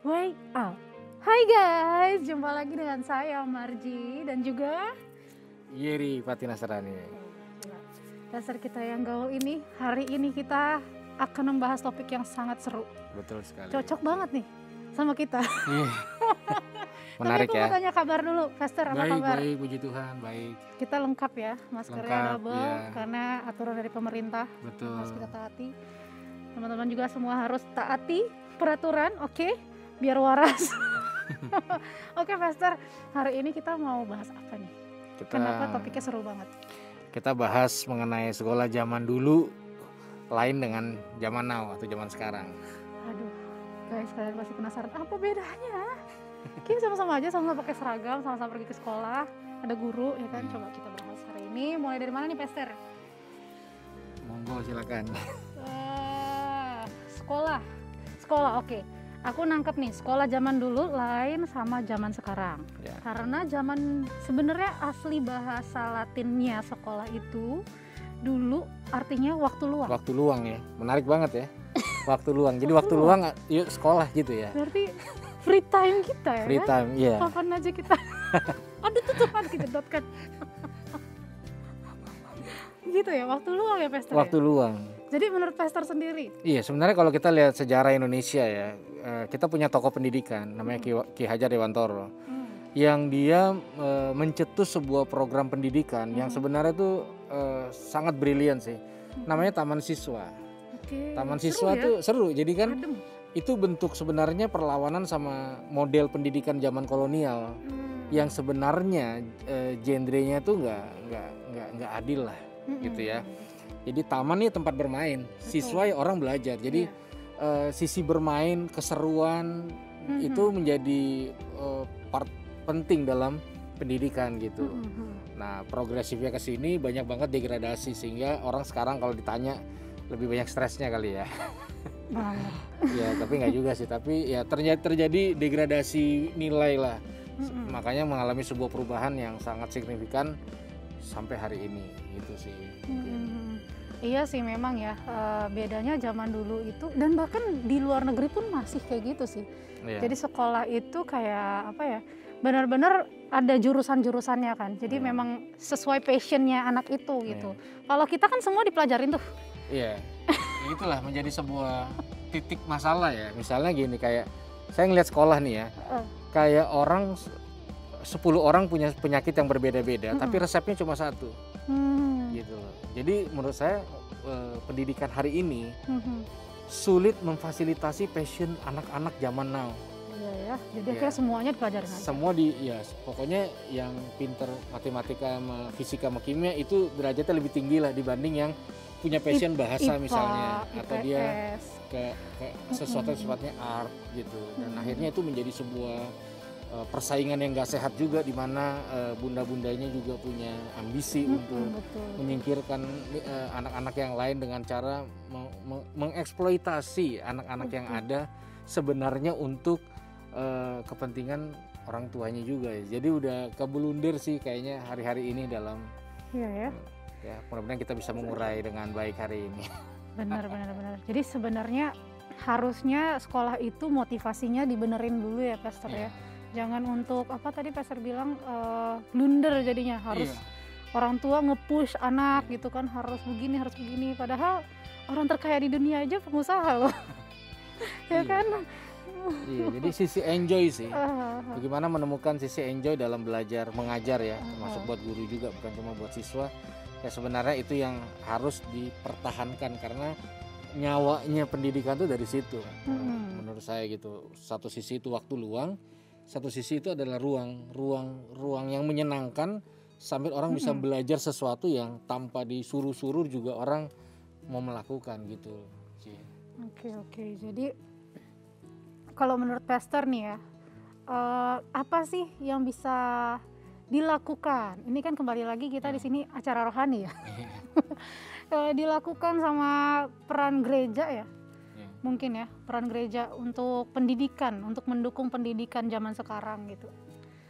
Way out. Hai guys, jumpa lagi dengan saya Marji dan juga Yeri Fatina Serani. dasar kita yang gaul ini. Hari ini kita akan membahas topik yang sangat seru. Betul sekali. Cocok banget nih sama kita. Iya. Menarik Tapi aku ya. mau tanya kabar dulu, Fester, apa kabar? Baik, puji Tuhan, baik. Kita lengkap ya, maskernya Lengkap, double ya. karena aturan dari pemerintah. Betul. Harus kita taati. Teman-teman juga semua harus taati peraturan, oke? Biar waras. Oke, Fester, hari ini kita mau bahas apa nih? Kenapa topiknya seru banget? Kita bahas mengenai sekolah zaman dulu lain dengan zaman now atau zaman sekarang. Aduh, guys, kalian pasti penasaran apa bedanya? Kayaknya sama-sama aja, sama-sama pakai seragam, sama-sama pergi ke sekolah, ada guru, ya kan? Coba kita bahas hari ini. Mulai dari mana nih, Fester? Monggo silakan. Sekolah, oke. Aku nangkep nih, sekolah zaman dulu lain sama zaman sekarang. Ya. Karena zaman sebenarnya asli bahasa Latinnya sekolah itu dulu artinya waktu luang. Waktu luang ya, menarik banget ya. Waktu luang. Jadi waktu luang. luang yuk sekolah gitu ya. Berarti free time kita ya. Free time, iya. Kapan aja kita. Aduh, tutupan kejedotkan. Gitu ya, waktu luang ya, Pester. Waktu luang. Jadi menurut Pester sendiri. Iya, sebenarnya kalau kita lihat sejarah Indonesia ya, kita punya tokoh pendidikan namanya Ki Hajar Dewantoro. Yang dia mencetus sebuah program pendidikan yang sebenarnya itu sangat brilian sih. Namanya Taman Siswa. Oke. Taman Seru Siswa ya? tuh seru. Jadi kan Adem. itu bentuk sebenarnya perlawanan sama model pendidikan zaman kolonial yang sebenarnya genrenya tuh nggak adil lah gitu ya. Jadi taman ini tempat bermain, siswa ya orang belajar. Jadi sisi bermain, keseruan itu menjadi part penting dalam pendidikan gitu. Nah, progresifnya ke sini banyak banget degradasi sehingga orang sekarang kalau ditanya lebih banyak stresnya kali ya. Banget. Ya, tapi nggak juga sih. Tapi ya terjadi degradasi nilai lah. Makanya mengalami sebuah perubahan yang sangat signifikan sampai hari ini gitu sih. Iya sih memang ya, bedanya zaman dulu itu dan bahkan di luar negeri pun masih kayak gitu sih. Iya. Jadi sekolah itu kayak apa ya, benar-benar ada jurusan-jurusannya kan. Jadi memang sesuai passionnya anak itu gitu. Kalau kita kan semua dipelajarin tuh. Iya. Itulah menjadi sebuah titik masalah ya. Misalnya gini, kayak saya ngeliat sekolah nih ya. Kayak orang 10 orang punya penyakit yang berbeda-beda, tapi resepnya cuma satu. Gitu loh. Jadi menurut saya pendidikan hari ini sulit memfasilitasi passion anak-anak zaman now. Iya ya. Jadi akhirnya semuanya dipelajarin aja. Semua pokoknya yang pinter matematika, sama fisika, sama kimia itu derajatnya lebih tinggi lah dibanding yang punya passion bahasa IPA, misalnya, atau dia IPS. ke sesuatu yang sifatnya art gitu. Dan akhirnya itu menjadi sebuah persaingan yang gak sehat juga, di mana bunda-bundanya juga punya ambisi untuk Betul. menyingkirkan anak-anak yang lain dengan cara mengeksploitasi anak-anak yang ada sebenarnya untuk kepentingan orang tuanya juga ya. Jadi udah keblunder sih kayaknya hari-hari ini dalam Iya ya. ya, mudah-mudahan kita bisa mengurai dengan baik hari ini. Benar. Jadi sebenarnya harusnya sekolah itu motivasinya dibenerin dulu ya, Pastor ya. Jangan untuk apa tadi Pastor bilang blunder jadinya, harus orang tua nge-push anak gitu kan, harus begini. Padahal orang terkaya di dunia aja pengusaha loh. Ya kan? Iya, jadi sisi enjoy sih. Bagaimana menemukan sisi enjoy dalam belajar mengajar ya, termasuk buat guru juga, bukan cuma buat siswa. Ya sebenarnya itu yang harus dipertahankan karena nyawanya pendidikan tuh dari situ. Menurut saya gitu. Satu sisi itu waktu luang, satu sisi itu adalah ruang yang menyenangkan sambil orang bisa belajar sesuatu yang tanpa disuruh-suruh juga orang mau melakukan gitu. Oke. Jadi kalau menurut Pastor nih ya, apa sih yang bisa dilakukan? Ini kan kembali lagi kita di sini acara rohani ya. Dilakukan sama peran gereja ya. Mungkin ya, peran gereja untuk pendidikan, untuk mendukung pendidikan zaman sekarang gitu.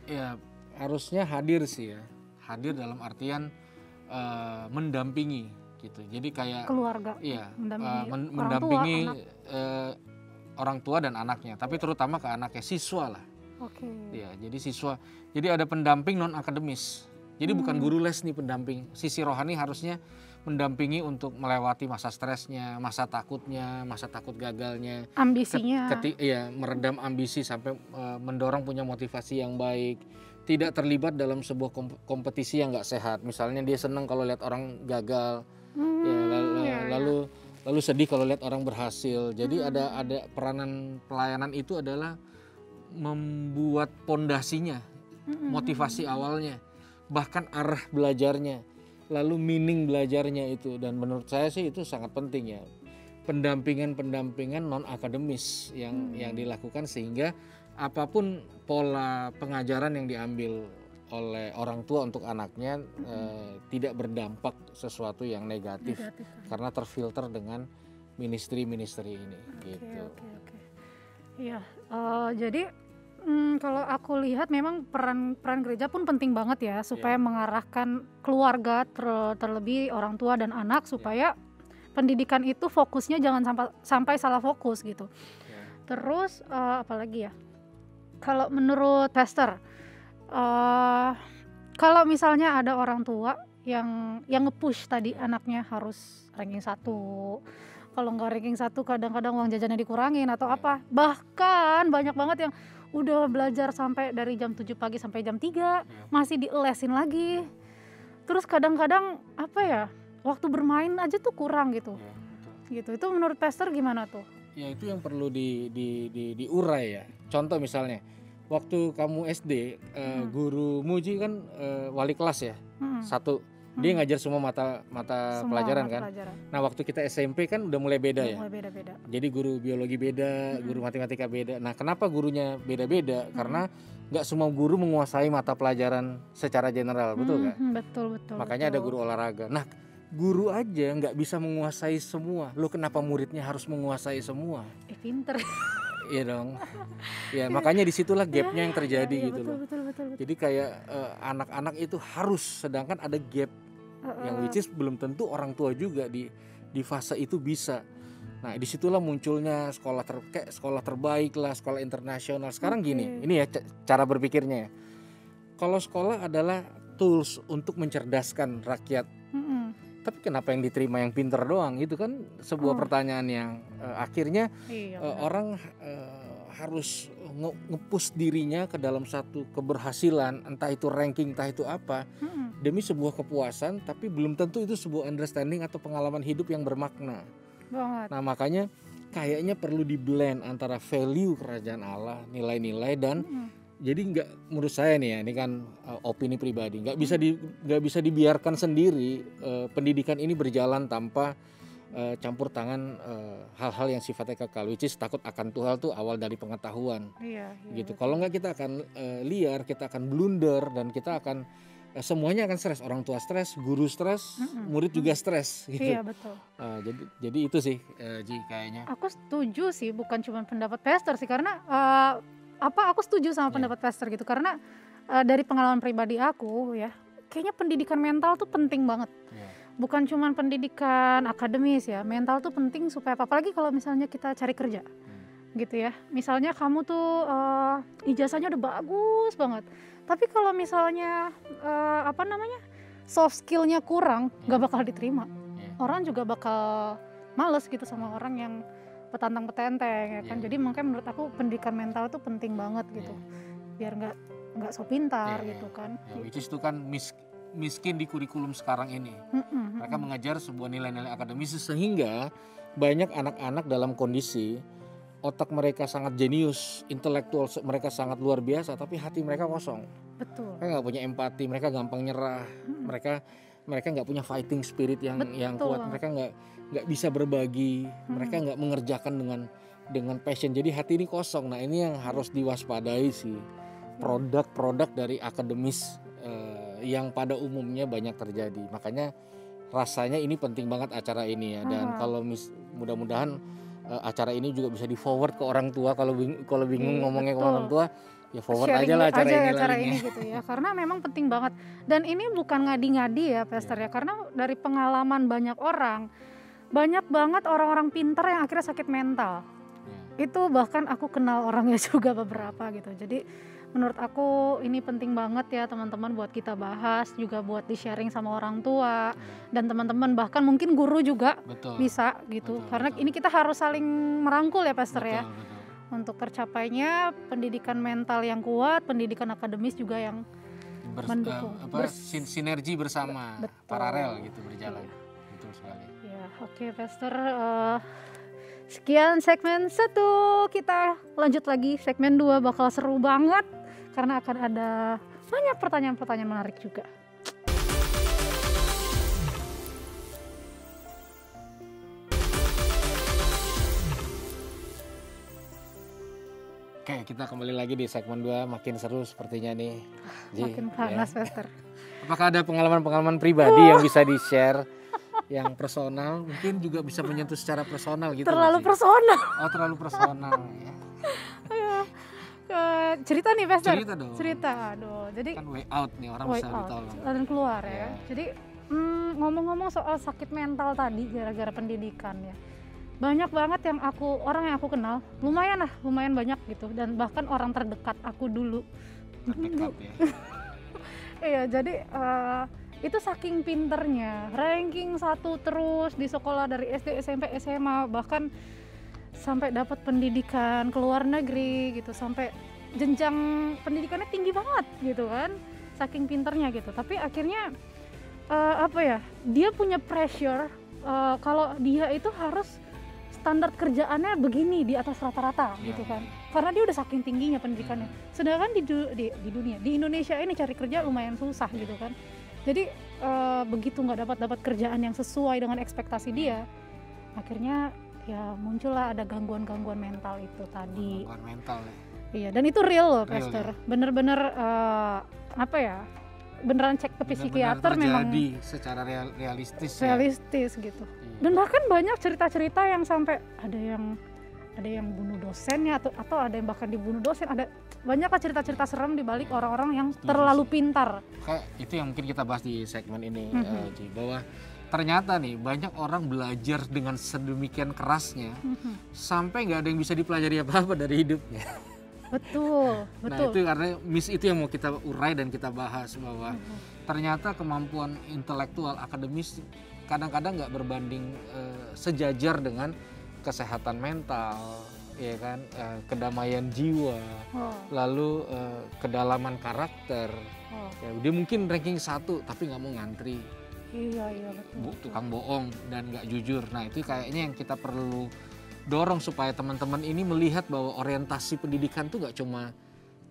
Ya, harusnya hadir sih ya. Hadir dalam artian mendampingi gitu. Jadi kayak Keluarga. iya, Mendampingi orang tua, mendampingi anak. orang tua dan anaknya, tapi terutama ke anaknya, siswa lah. Oke. Ya, jadi siswa. Jadi ada pendamping non akademis. Jadi bukan guru les nih pendamping. Sisi rohani harusnya mendampingi untuk melewati masa stresnya, masa takutnya, masa takut gagalnya, ambisinya. Meredam ambisi sampai mendorong punya motivasi yang baik. Tidak terlibat dalam sebuah kompetisi yang nggak sehat. Misalnya dia senang kalau lihat orang gagal, lalu sedih kalau lihat orang berhasil. Jadi ada peranan pelayanan itu adalah membuat pondasinya, motivasi awalnya, bahkan arah belajarnya, lalu meaning belajarnya itu. Dan menurut saya sih itu sangat penting ya, pendampingan non akademis yang dilakukan, sehingga apapun pola pengajaran yang diambil oleh orang tua untuk anaknya tidak berdampak sesuatu yang negatif. Karena terfilter dengan ministry-ministry ini. Gitu. Iya, jadi kalau aku lihat memang peran gereja pun penting banget ya, supaya mengarahkan keluarga, terlebih orang tua dan anak, supaya pendidikan itu fokusnya jangan sampai salah fokus gitu. Terus apalagi ya, kalau menurut Pastor, kalau misalnya ada orang tua yang nge-push tadi anaknya harus ranking 1, kalau nggak ranking 1 kadang-kadang uang jajannya dikurangin atau apa, bahkan banyak banget yang udah belajar sampai dari jam 7 pagi sampai jam 3 masih dielesin lagi. Terus kadang-kadang apa ya, waktu bermain aja tuh kurang gitu. Gitu. Itu menurut Pastor gimana tuh? Ya itu yang perlu diurai ya. Contoh misalnya, waktu kamu SD, guru Muji kan wali kelas ya, satu. Dia ngajar semua mata pelajaran kan. Nah waktu kita SMP kan udah mulai beda ya. Beda. Jadi guru biologi beda, guru matematika beda. Nah kenapa gurunya beda-beda? Karena nggak semua guru menguasai mata pelajaran secara general, betul nggak? Betul. Makanya ada guru olahraga. Nah guru aja nggak bisa menguasai semua. Lo kenapa muridnya harus menguasai semua? Pinter. Iya dong. Ya makanya disitulah gapnya yang terjadi gitu loh. Betul. Jadi kayak anak-anak itu harus, sedangkan ada gap yang which is belum tentu orang tua juga di fase itu bisa. Nah disitulah munculnya sekolah terbaik lah, sekolah internasional. Sekarang gini, ini ya cara berpikirnya ya. Kalau sekolah adalah tools untuk mencerdaskan rakyat, tapi kenapa yang diterima yang pinter doang? Itu kan sebuah pertanyaan yang akhirnya orang harus nge-push dirinya ke dalam satu keberhasilan, entah itu ranking, entah itu apa, demi sebuah kepuasan, tapi belum tentu itu sebuah understanding atau pengalaman hidup yang bermakna. Nah makanya kayaknya perlu di-blend antara value kerajaan Allah, nilai-nilai, dan jadi menurut saya nih ya, ini kan opini pribadi, nggak bisa dibiarkan sendiri pendidikan ini berjalan tanpa campur tangan hal-hal yang sifatnya kekal, which is takut akan Tuhan tuh awal dari pengetahuan. Gitu. Kalau nggak kita akan liar, kita akan blunder, dan kita akan semuanya akan stres. Orang tua stres, guru stres, murid juga stres. Gitu. Iya betul. Jadi itu sih Ji kayaknya. Aku setuju sih, bukan cuma pendapat Pastor sih, karena aku setuju sama pendapat Pastor gitu, karena dari pengalaman pribadi aku ya, kayaknya pendidikan mental tuh penting banget. Bukan cuma pendidikan akademis ya, mental tuh penting supaya apalagi kalau misalnya kita cari kerja gitu ya. Misalnya kamu tuh ijazahnya udah bagus banget, tapi kalau misalnya soft skillnya kurang, gak bakal diterima. Orang juga bakal males gitu sama orang yang petantang-petenteng ya kan. Jadi makanya menurut aku pendidikan mental tuh penting banget gitu, biar nggak so pintar gitu kan. Which is itu kan miskin di kurikulum sekarang ini. Mereka mengajar sebuah nilai-nilai akademis sehingga banyak anak-anak dalam kondisi otak mereka sangat jenius, intelektual mereka sangat luar biasa, tapi hati mereka kosong. Betul. Mereka nggak punya empati, mereka gampang nyerah, mereka nggak punya fighting spirit yang kuat, mereka nggak bisa berbagi, mereka nggak mengerjakan dengan passion. Jadi hati ini kosong. Nah ini yang harus diwaspadai sih, produk-produk dari akademis yang pada umumnya banyak terjadi. Makanya rasanya ini penting banget acara ini ya. Dan kalau mudah-mudahan acara ini juga bisa di forward ke orang tua. Kalau bingung ngomongnya ke orang tua, ya forward aja lah acara ini gitu ya. Karena memang penting banget. Dan ini bukan ngadi-ngadi ya Pastor ya. Karena dari pengalaman banyak orang, banyak banget orang-orang pintar yang akhirnya sakit mental. itu bahkan aku kenal orangnya juga beberapa gitu. Jadi menurut aku ini penting banget ya teman-teman buat kita bahas, juga buat di-sharing sama orang tua dan teman-teman, bahkan mungkin guru juga bisa gitu. Karena ini kita harus saling merangkul ya Pastor ya. Untuk tercapainya pendidikan mental yang kuat, pendidikan akademis juga yang mendukung. Sinergi bersama, paralel gitu berjalan. Betul sekali. Ya, oke Pastor. Sekian segmen 1, kita lanjut lagi segmen 2, bakal seru banget karena akan ada banyak pertanyaan-pertanyaan menarik juga. Oke, kita kembali lagi di segmen 2, makin seru sepertinya nih. Makin panas Pastor. Apakah ada pengalaman-pengalaman pribadi yang bisa di-share? Yang personal, mungkin juga bisa menyentuh secara personal gitu. Terlalu personal. Oh, terlalu personal ya. Cerita nih Pastor. Cerita dong. Aduh, jadi kan way out nih, orang bisa ditolong dan keluar ya. Jadi ngomong-ngomong soal sakit mental tadi gara-gara pendidikan ya, banyak banget orang yang aku kenal, lumayan banyak gitu, dan bahkan orang terdekat aku dulu. Terdekat ya. Iya, jadi itu saking pinternya, ranking 1 terus di sekolah dari SD, SMP, SMA, bahkan sampai dapat pendidikan ke luar negeri gitu, sampai jenjang pendidikannya tinggi banget gitu kan, saking pinternya gitu. Tapi akhirnya dia punya pressure kalau dia itu harus standar kerjaannya begini di atas rata-rata gitu kan, karena dia udah saking tingginya pendidikannya. Sedangkan di dunia, di Indonesia ini cari kerja lumayan susah gitu kan. Jadi begitu nggak dapat kerjaan yang sesuai dengan ekspektasi dia, akhirnya ya muncullah ada gangguan mental itu tadi. Gangguan mental ya. Iya, dan itu real loh Pastor. Bener-bener beneran cek ke psikiater, memang secara realistis gitu. Dan bahkan banyak cerita-cerita yang sampai ada yang bunuh dosennya atau ada yang bahkan dibunuh dosen. Ada banyaklah cerita-cerita serem di balik orang-orang yang terlalu pintar. Kayak itu yang mungkin kita bahas di segmen ini, bahwa ternyata nih banyak orang belajar dengan sedemikian kerasnya sampai nggak ada yang bisa dipelajari apa-apa dari hidupnya. Betul. Nah itu karena itu yang mau kita urai dan kita bahas, bahwa ternyata kemampuan intelektual akademis kadang-kadang nggak berbanding sejajar dengan kesehatan mental, ya kan, kedamaian jiwa, lalu kedalaman karakter. Ya, dia mungkin ranking 1 tapi nggak mau ngantri. Iya betul. Tukang bohong dan nggak jujur. Nah itu kayaknya yang kita perlu dorong supaya teman-teman ini melihat bahwa orientasi pendidikan tuh nggak cuma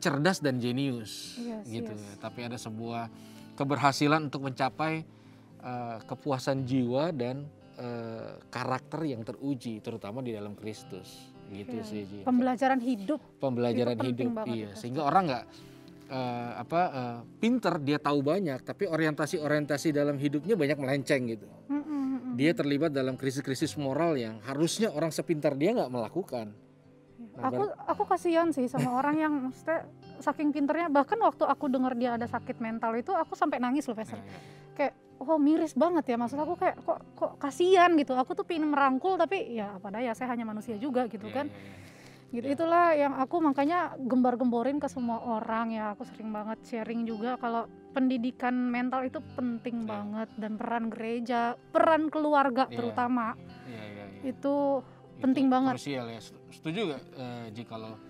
cerdas dan jenius, gitu. Tapi ada sebuah keberhasilan untuk mencapai kepuasan jiwa dan karakter yang teruji, terutama di dalam Kristus, gitu sih. Pembelajaran hidup. Iya. Sehingga orang nggak pinter, dia tahu banyak, tapi orientasi dalam hidupnya banyak melenceng gitu. Dia terlibat dalam krisis-krisis moral yang harusnya orang sepintar dia nggak melakukan. Nah, aku kasihan sih sama orang yang maksudnya saking pinternya. Bahkan waktu aku dengar dia ada sakit mental itu, aku sampai nangis loh Pastor. Kayak miris banget ya, maksud aku kayak kok kasihan gitu. Aku tuh pengen merangkul, tapi ya apa daya, saya hanya manusia juga gitu kan. Gitu. Itulah yang aku makanya gembar-gemborin ke semua orang ya. Aku sering banget sharing juga kalau pendidikan mental itu penting banget, dan peran gereja, peran keluarga terutama itu penting banget. Krusial ya. Setuju gak kalau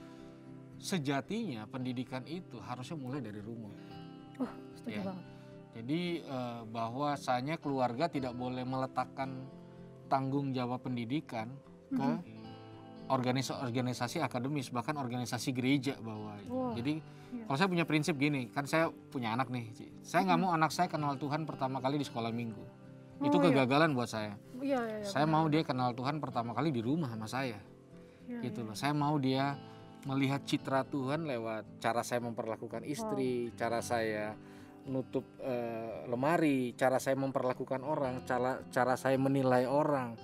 sejatinya pendidikan itu harusnya mulai dari rumah. Setuju banget. Jadi bahwasanya keluarga tidak boleh meletakkan tanggung jawab pendidikan ke organisasi akademis, bahkan organisasi gereja bahwa. Jadi kalau saya punya prinsip gini, kan saya punya anak nih, saya nggak mau anak saya kenal Tuhan pertama kali di sekolah minggu. Itu kegagalan buat saya. Saya mau dia kenal Tuhan pertama kali di rumah sama saya. Gitu loh. Saya mau dia melihat citra Tuhan lewat cara saya memperlakukan istri, cara saya nutup lemari, cara saya memperlakukan orang, cara saya menilai orang.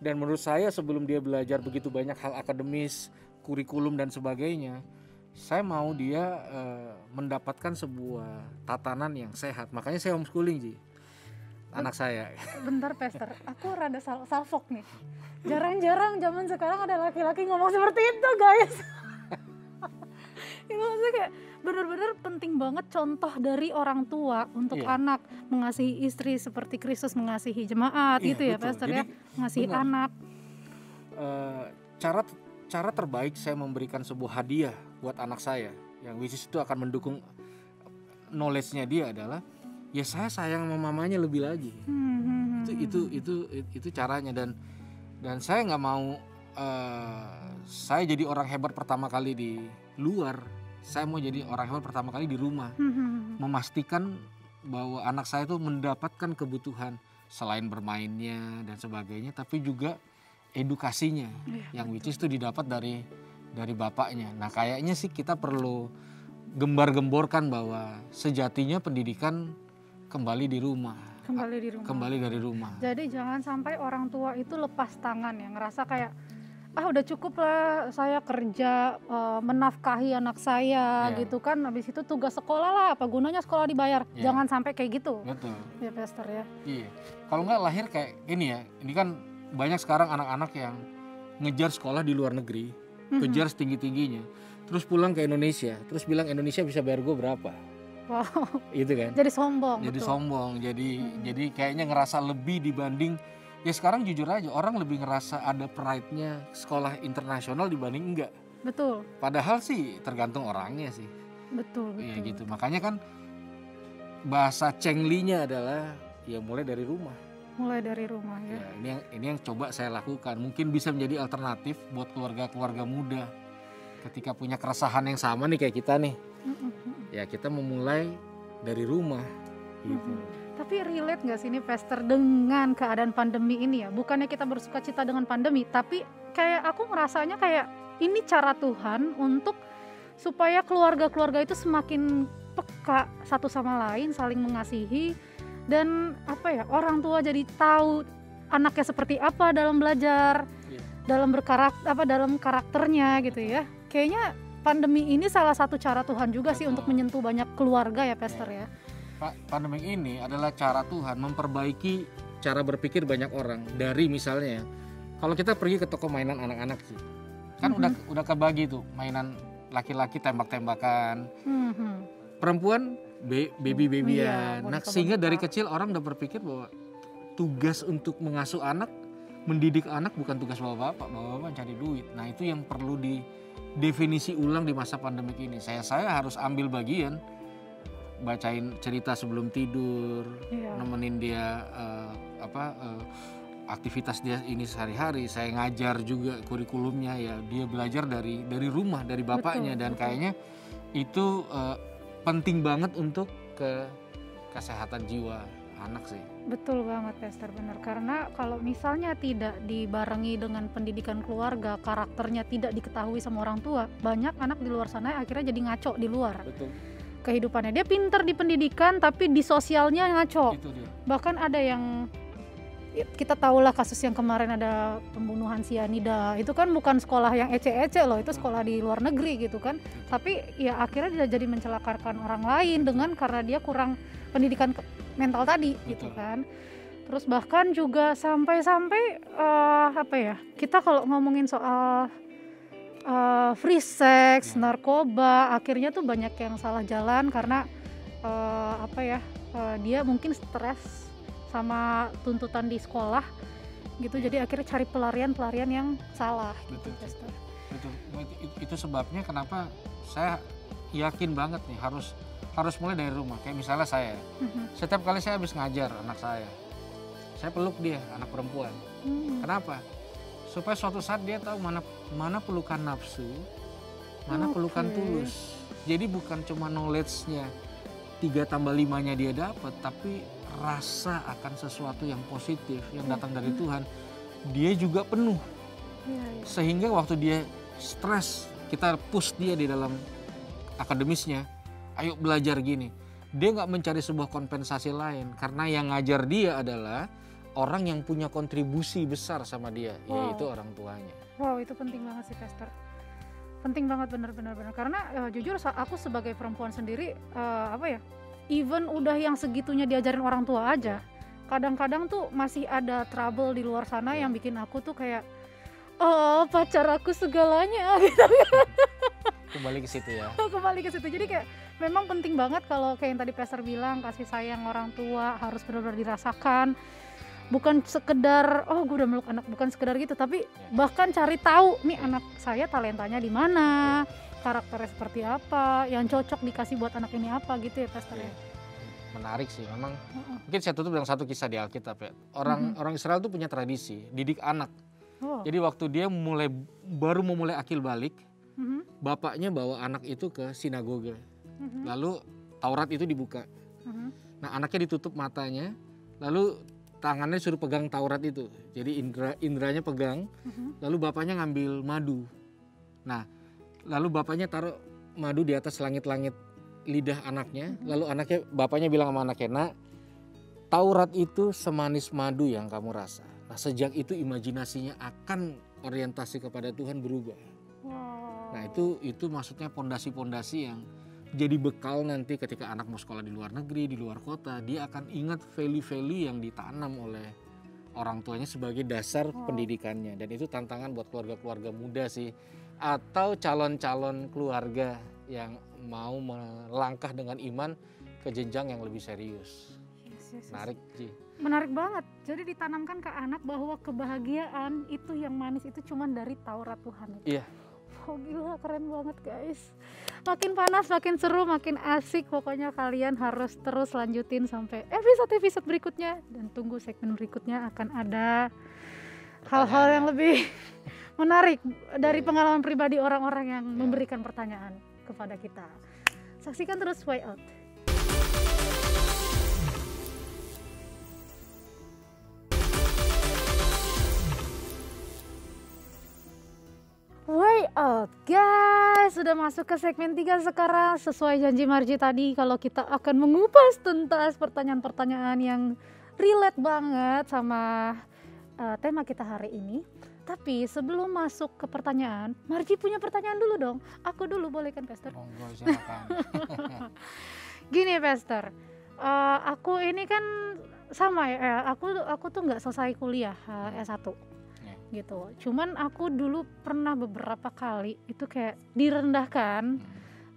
Dan menurut saya sebelum dia belajar begitu banyak hal akademis, kurikulum dan sebagainya, saya mau dia mendapatkan sebuah tatanan yang sehat. Makanya saya homeschooling, Ji. anak saya. Bentar Pastor, aku rada salfok nih. Jarang-jarang zaman sekarang ada laki-laki ngomong seperti itu guys. Itu maksudnya kayak benar-benar penting banget contoh dari orang tua untuk anak, mengasihi istri seperti Kristus mengasihi jemaat gitu ya Pastor. Jadi, ya mengasihi anak. Cara terbaik saya memberikan sebuah hadiah buat anak saya yang which is itu akan mendukung knowledge-nya dia adalah ya saya sayang sama mamanya lebih lagi. Itu caranya dan saya nggak mau saya jadi orang hebat pertama kali di luar. Saya mau jadi orang hebat pertama kali di rumah. Memastikan bahwa anak saya itu mendapatkan kebutuhan selain bermainnya dan sebagainya, tapi juga edukasinya yang which is itu didapat dari bapaknya. Nah kayaknya sih kita perlu gembar-gemborkan bahwa sejatinya pendidikan kembali di rumah. Kembali dari rumah. Jadi jangan sampai orang tua itu lepas tangan ya, ngerasa kayak udah cukup lah saya kerja menafkahi anak saya gitu kan, habis itu tugas sekolah lah, apa gunanya sekolah dibayar. Jangan sampai kayak gitu. Betul. Ya Pastor ya. Iya. Kalau nggak lahir kayak gini ya, ini kan banyak sekarang anak-anak yang ngejar sekolah di luar negeri, kejar setinggi-tingginya, terus pulang ke Indonesia, terus bilang Indonesia bisa bayar gue berapa. Wow. Itu kan. Jadi sombong. Jadi kayaknya ngerasa lebih dibanding. Ya sekarang jujur aja orang lebih ngerasa ada pride-nya sekolah internasional dibanding enggak. Betul. Padahal sih tergantung orangnya sih. Betul. Ya gitu. Makanya kan bahasa Cengli-nya adalah ya mulai dari rumah. Ya, ini yang coba saya lakukan. Mungkin bisa menjadi alternatif buat keluarga-keluarga muda. Ketika punya keresahan yang sama nih kayak kita nih. Ya kita memulai dari rumah gitu. Tapi relate gak sih ini Pastor dengan keadaan pandemi ini ya? Bukannya kita bersuka cita dengan pandemi, tapi kayak aku ngerasanya kayak ini cara Tuhan untuk supaya keluarga-keluarga itu semakin peka satu sama lain, saling mengasihi, dan orang tua jadi tahu anaknya seperti apa dalam belajar, dalam dalam karakternya gitu ya. Kayaknya pandemi ini salah satu cara Tuhan juga sih untuk menyentuh banyak keluarga ya Pastor ya. Pandemi ini adalah cara Tuhan memperbaiki cara berpikir banyak orang. Dari misalnya kalau kita pergi ke toko mainan anak-anak sih, kan udah kebagi tuh mainan laki-laki tembak-tembakan, perempuan baby-babyan. Nah sehingga dari kecil orang udah berpikir bahwa tugas untuk mengasuh anak, mendidik anak bukan tugas bapak-bapak cari duit. Nah itu yang perlu didefinisi ulang di masa pandemik ini. Saya harus ambil bagian, bacain cerita sebelum tidur, nemenin dia aktivitas dia ini sehari-hari. Saya ngajar juga kurikulumnya ya, dia belajar dari rumah, dari bapaknya. Dan kayaknya itu penting banget untuk kesehatan jiwa anak sih. Betul banget Pastor, benar. Karena kalau misalnya tidak dibarengi dengan pendidikan keluarga, karakternya tidak diketahui sama orang tua, banyak anak di luar sana akhirnya jadi ngaco di luar. Betul. Kehidupannya dia pinter di pendidikan tapi di sosialnya ngaco. Itu dia. Bahkan ada yang kita tahulah kasus yang kemarin ada pembunuhan sianida, itu kan bukan sekolah yang ece-ece loh, itu sekolah di luar negeri gitu kan. Tapi ya akhirnya dia jadi mencelakakan orang lain karena dia kurang pendidikan mental tadi. Betul. Gitu kan. Terus bahkan juga sampai kita kalau ngomongin soal free sex, narkoba, akhirnya tuh banyak yang salah jalan karena dia mungkin stres sama tuntutan di sekolah gitu, jadi akhirnya cari pelarian yang salah. Betul. Gitu. Betul. Itu sebabnya kenapa saya yakin banget nih harus mulai dari rumah. Kayak misalnya saya, setiap kali saya habis ngajar anak saya peluk dia, anak perempuan. Kenapa? Supaya suatu saat dia tahu mana pelukan nafsu, mana pelukan tulus. Jadi bukan cuma knowledge-nya 3+5-nya dia dapat, tapi rasa akan sesuatu yang positif yang datang dari Tuhan, dia juga penuh. Sehingga waktu dia stres, kita push dia di dalam akademisnya, ayo belajar gini. Dia nggak mencari sebuah kompensasi lain, karena yang ngajar dia adalah orang yang punya kontribusi besar sama dia, yaitu orang tuanya. Wow, itu penting banget sih Pastor. Penting banget benar-benar. Karena jujur aku sebagai perempuan sendiri even udah yang segitunya diajarin orang tua aja, kadang-kadang tuh masih ada trouble di luar sana yang bikin aku tuh kayak, oh pacar aku segalanya gitu. Kembali ke situ ya. Kembali ke situ. Jadi kayak memang penting banget kalau kayak yang tadi Pastor bilang, kasih sayang orang tua harus benar-benar dirasakan. Bukan sekedar oh gue udah meluk anak, bukan sekedar gitu, tapi bahkan cari tahu nih anak saya talentanya di mana, karakternya seperti apa, yang cocok dikasih buat anak ini apa gitu ya Pastor ya. Menarik sih memang. Mungkin saya tutup dengan satu kisah di Alkitab ya. Orang Israel tuh punya tradisi didik anak. Jadi waktu dia baru memulai akil balik, bapaknya bawa anak itu ke sinagoga. Lalu Taurat itu dibuka. Nah, anaknya ditutup matanya, lalu tangannya suruh pegang Taurat itu. Jadi indranya pegang, lalu bapaknya ngambil madu. Nah, lalu bapaknya taruh madu di atas langit-langit lidah anaknya, lalu bapaknya bilang sama anaknya, "Nak, Taurat itu semanis madu yang kamu rasa." Nah, sejak itu imajinasinya akan orientasi kepada Tuhan berubah. Nah, itu maksudnya pondasi-pondasi yang jadi bekal nanti ketika anak mau sekolah di luar negeri, di luar kota, dia akan ingat value-value yang ditanam oleh orang tuanya sebagai dasar pendidikannya. Dan itu tantangan buat keluarga-keluarga muda sih, atau calon-calon keluarga yang mau melangkah dengan iman ke jenjang yang lebih serius. Menarik, Ji. Menarik banget. Jadi ditanamkan ke anak bahwa kebahagiaan itu yang manis itu cuma dari Taurat Tuhan. Iya. Oh gila, keren banget guys. Makin panas, makin seru, makin asik. Pokoknya kalian harus terus lanjutin sampai episode-episode berikutnya. Dan tunggu segmen berikutnya akan ada hal-hal yang lebih menarik dari pengalaman pribadi orang-orang yang memberikan pertanyaan kepada kita. Saksikan terus Way Out. Way Out guys, sudah masuk ke segmen 3 sekarang. Sesuai janji Marji tadi, kalau kita akan mengupas tuntas pertanyaan-pertanyaan yang relate banget sama tema kita hari ini. Tapi sebelum masuk ke pertanyaan, Marji punya pertanyaan dulu dong. Aku dulu boleh kan Pastor? Monggo, silakan. Gini Pastor, aku ini kan sama ya, aku tuh nggak selesai kuliah S1 gitu. Cuman aku dulu pernah beberapa kali itu kayak direndahkan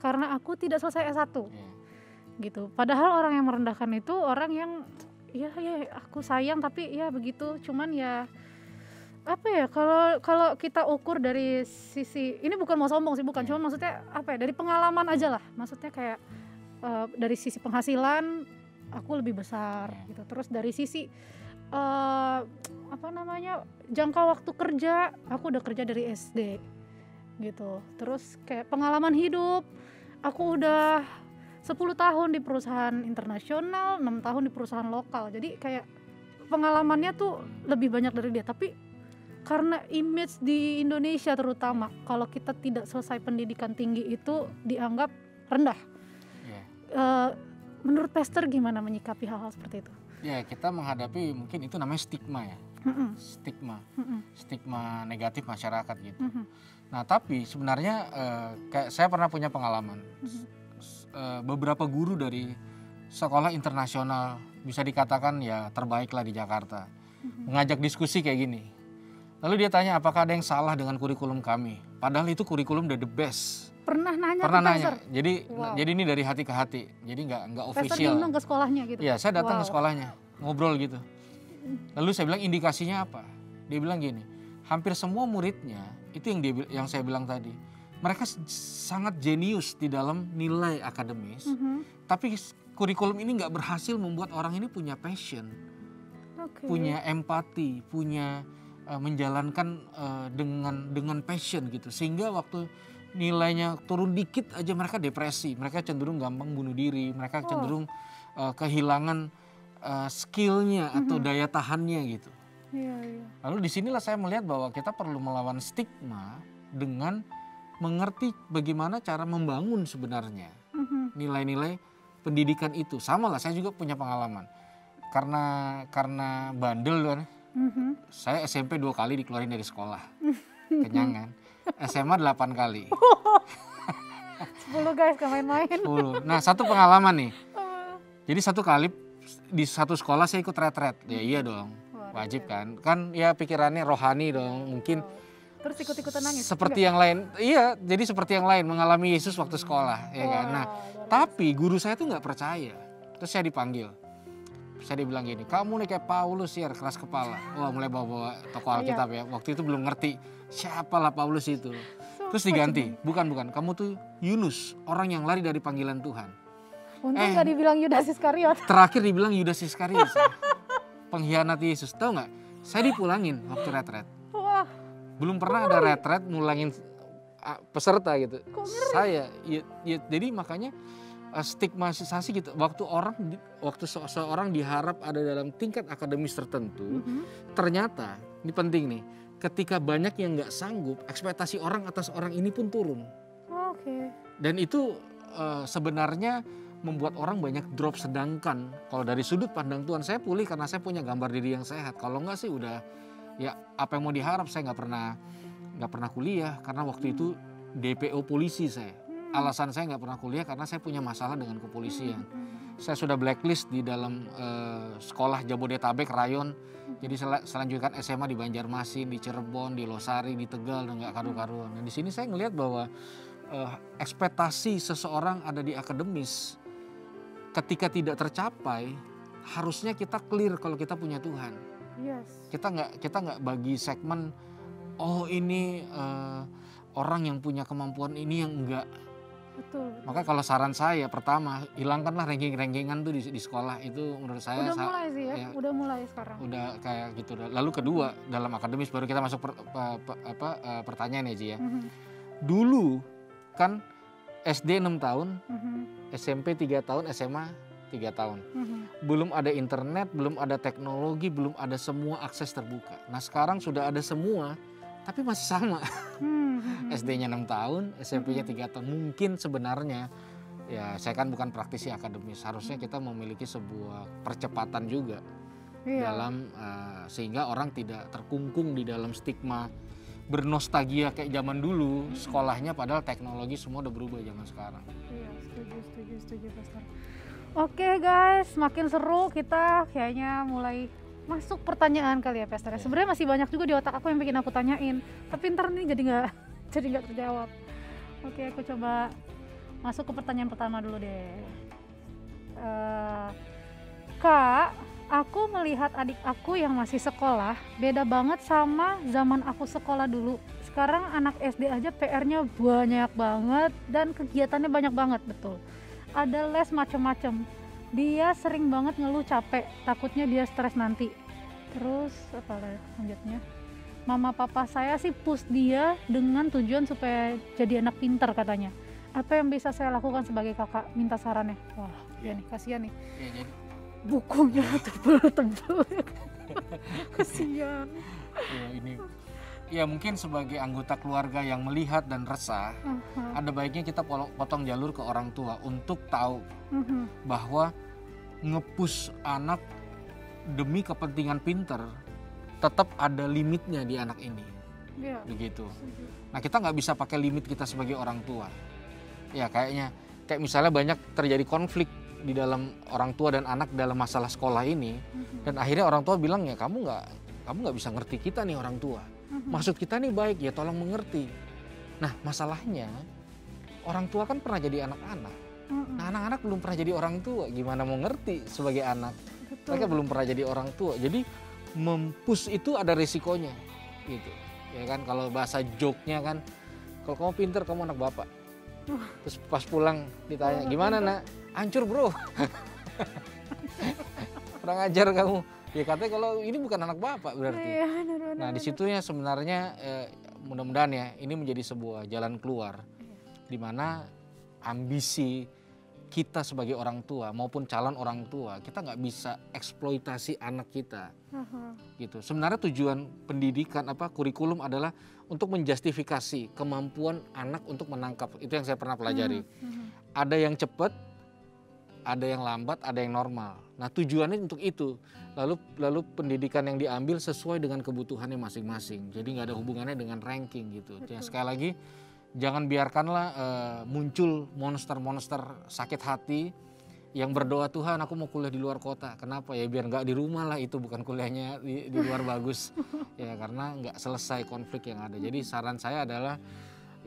karena aku tidak selesai S1 gitu. Padahal orang yang merendahkan itu orang yang ya aku sayang tapi ya begitu. Cuman ya apa ya, kalau kita ukur dari sisi ini, bukan mau sombong sih, bukan, cuma maksudnya apa ya, dari pengalaman aja lah, maksudnya kayak dari sisi penghasilan aku lebih besar gitu, terus dari sisi apa namanya, jangka waktu kerja aku udah kerja dari SD gitu, terus kayak pengalaman hidup aku udah 10 tahun di perusahaan internasional, 6 tahun di perusahaan lokal, jadi kayak pengalamannya tuh lebih banyak dari dia. Tapi karena image di Indonesia terutama, kalau kita tidak selesai pendidikan tinggi itu dianggap rendah. Menurut Pastor gimana menyikapi hal-hal seperti itu? Ya, kita menghadapi mungkin itu namanya stigma ya. Stigma negatif masyarakat gitu. Nah, tapi sebenarnya kayak saya pernah punya pengalaman. Beberapa guru dari sekolah internasional, bisa dikatakan ya terbaik lah di Jakarta, mengajak diskusi kayak gini. Lalu dia tanya, apakah ada yang salah dengan kurikulum kami? Padahal itu kurikulum the best. Pernah nanya. Jadi ini dari hati ke hati. Jadi nggak official. Pastor diundang ke sekolahnya gitu. Iya, saya datang ke sekolahnya, ngobrol gitu. Lalu saya bilang, indikasinya apa? Dia bilang gini, hampir semua muridnya itu yang saya bilang tadi, mereka sangat jenius di dalam nilai akademis, tapi kurikulum ini nggak berhasil membuat orang ini punya passion, punya empati, punya menjalankan dengan passion gitu, sehingga waktu nilainya turun dikit aja mereka depresi, mereka cenderung gampang bunuh diri, mereka cenderung kehilangan skillnya atau daya tahannya gitu. Lalu disinilah saya melihat bahwa kita perlu melawan stigma dengan mengerti bagaimana cara membangun sebenarnya nilai-nilai pendidikan itu. Sama lah, saya juga punya pengalaman karena bandel kan. Saya SMP 2 kali dikeluarin dari sekolah, kenyangan. SMA 8 kali. 10 guys, gak main-main. 10. Nah, satu pengalaman nih. Jadi satu kali di satu sekolah saya ikut retret. Ya iya dong, wajib kan. Kan ya pikirannya rohani dong, mungkin. Terus ikut-ikutan nangis? Seperti yang lain, iya. Jadi seperti yang lain mengalami Yesus waktu sekolah, ya kan. Nah, tapi guru saya tuh nggak percaya. Terus saya dipanggil. Saya dibilang gini, kamu nih kayak Paulus ya, keras kepala. Wah, mulai bawa tokoh Alkitab ya. Waktu itu belum ngerti siapalah Paulus itu. Terus diganti, bukan. Kamu tuh Yunus, orang yang lari dari panggilan Tuhan. Untung nggak dibilang Yudas Iskariot. Terakhir dibilang Yudas Iskariot. Pengkhianat Yesus. Tahu nggak? Saya dipulangin waktu retret. Wah. Belum pernah ada retret ngulangin peserta gitu. Saya, ya, jadi makanya stigmatisasi gitu. Waktu seseorang diharap ada dalam tingkat akademis tertentu, ternyata ini penting nih. Ketika banyak yang nggak sanggup, ekspektasi orang atas orang ini pun turun. Oke. Dan itu sebenarnya membuat orang banyak drop. Sedangkan kalau dari sudut pandang Tuhan, saya pulih karena saya punya gambar diri yang sehat. Kalau enggak sih udah, ya apa yang mau diharap. Saya nggak pernah kuliah karena waktu itu DPO polisi saya. Alasan saya nggak pernah kuliah karena saya punya masalah dengan kepolisian. Saya sudah blacklist di dalam sekolah Jabodetabek rayon. Jadi selanjutnya kan SMA di Banjarmasin, di Cirebon, di Losari, di Tegal, dan nggak karu-karuan. Dan di sini saya ngelihat bahwa ekspektasi seseorang ada di akademis. Ketika tidak tercapai, harusnya kita clear kalau kita punya Tuhan. Yes. Kita nggak bagi segmen, oh ini orang yang punya kemampuan ini yang enggak. Betul. Maka kalau saran saya pertama, hilangkanlah ranking-rankingan tuh di sekolah. Itu menurut saya udah mulai sih ya, udah mulai sekarang. Udah kayak gitu. Lalu kedua, dalam akademis baru kita masuk pertanyaan ya Ji ya. Dulu kan SD 6 tahun, SMP 3 tahun, SMA 3 tahun. Belum ada internet, belum ada teknologi, belum ada semua akses terbuka. Nah sekarang sudah ada semua, tapi masih sama. SD-nya 6 tahun, SMP-nya 3 tahun. Mungkin sebenarnya, ya saya kan bukan praktisi akademis, harusnya kita memiliki sebuah percepatan juga. Dalam sehingga orang tidak terkungkung di dalam stigma bernostalgia kayak zaman dulu sekolahnya, padahal teknologi semua udah berubah zaman sekarang. Iya, setuju Pastor. Oke guys, makin seru, kita kayaknya mulai masuk pertanyaan kali ya Pastor. Sebenarnya masih banyak juga di otak aku yang bikin aku tanyain, tapi ntar nih jadi nggak terjawab. Oke, aku coba masuk ke pertanyaan pertama dulu deh. Kak, aku melihat adik aku yang masih sekolah beda banget sama zaman aku sekolah dulu. Sekarang anak SD aja PR-nya banyak banget dan kegiatannya banyak banget, betul. Ada les macem-macem. Dia sering banget ngeluh capek, takutnya dia stres nanti. Terus apa lanjutnya? Mama papa saya sih push dia dengan tujuan supaya jadi anak pintar katanya. Apa yang bisa saya lakukan sebagai kakak? Minta sarannya. Wah, ya nih, kasihan nih. Ya, bukunya tebel-tebel. Kasihan. Ya, ini ya mungkin sebagai anggota keluarga yang melihat dan resah, ada baiknya kita potong jalur ke orang tua untuk tahu bahwa nge-push anak demi kepentingan pinter tetap ada limitnya di anak ini. Ya. Begitu. Nah kita nggak bisa pakai limit kita sebagai orang tua. Ya kayak misalnya banyak terjadi konflik di dalam orang tua dan anak dalam masalah sekolah ini, dan akhirnya orang tua bilang ya kamu nggak bisa ngerti kita nih orang tua, maksud kita nih baik ya tolong mengerti. Nah masalahnya orang tua kan pernah jadi anak-anak, nah anak-anak belum pernah jadi orang tua, gimana mau ngerti sebagai anak? Betul. Mereka belum pernah jadi orang tua, jadi mempush itu ada risikonya, gitu. Ya kan kalau bahasa joke-nya kan, kalau kamu pinter kamu anak bapak. Terus pas pulang ditanya gimana nak? Hancur bro. Kurang ajar kamu. Ya katanya kalau ini bukan anak bapak berarti. Nah di situnya sebenarnya mudah-mudahan ya ini menjadi sebuah jalan keluar, di mana ambisi kita sebagai orang tua maupun calon orang tua, kita nggak bisa eksploitasi anak kita. Gitu. Sebenarnya tujuan pendidikan kurikulum adalah untuk menjustifikasi kemampuan anak untuk menangkap. Itu yang saya pernah pelajari. Ada yang cepat, ada yang lambat, ada yang normal. Nah tujuannya untuk itu. Lalu pendidikan yang diambil sesuai dengan kebutuhannya masing-masing. Jadi nggak ada hubungannya dengan ranking gitu. Yang sekali lagi jangan biarkanlah muncul monster-monster sakit hati yang berdoa, Tuhan aku mau kuliah di luar kota. Kenapa? Ya biar nggak di rumah lah, itu bukan kuliahnya di luar bagus. Ya karena nggak selesai konflik yang ada. Jadi saran saya adalah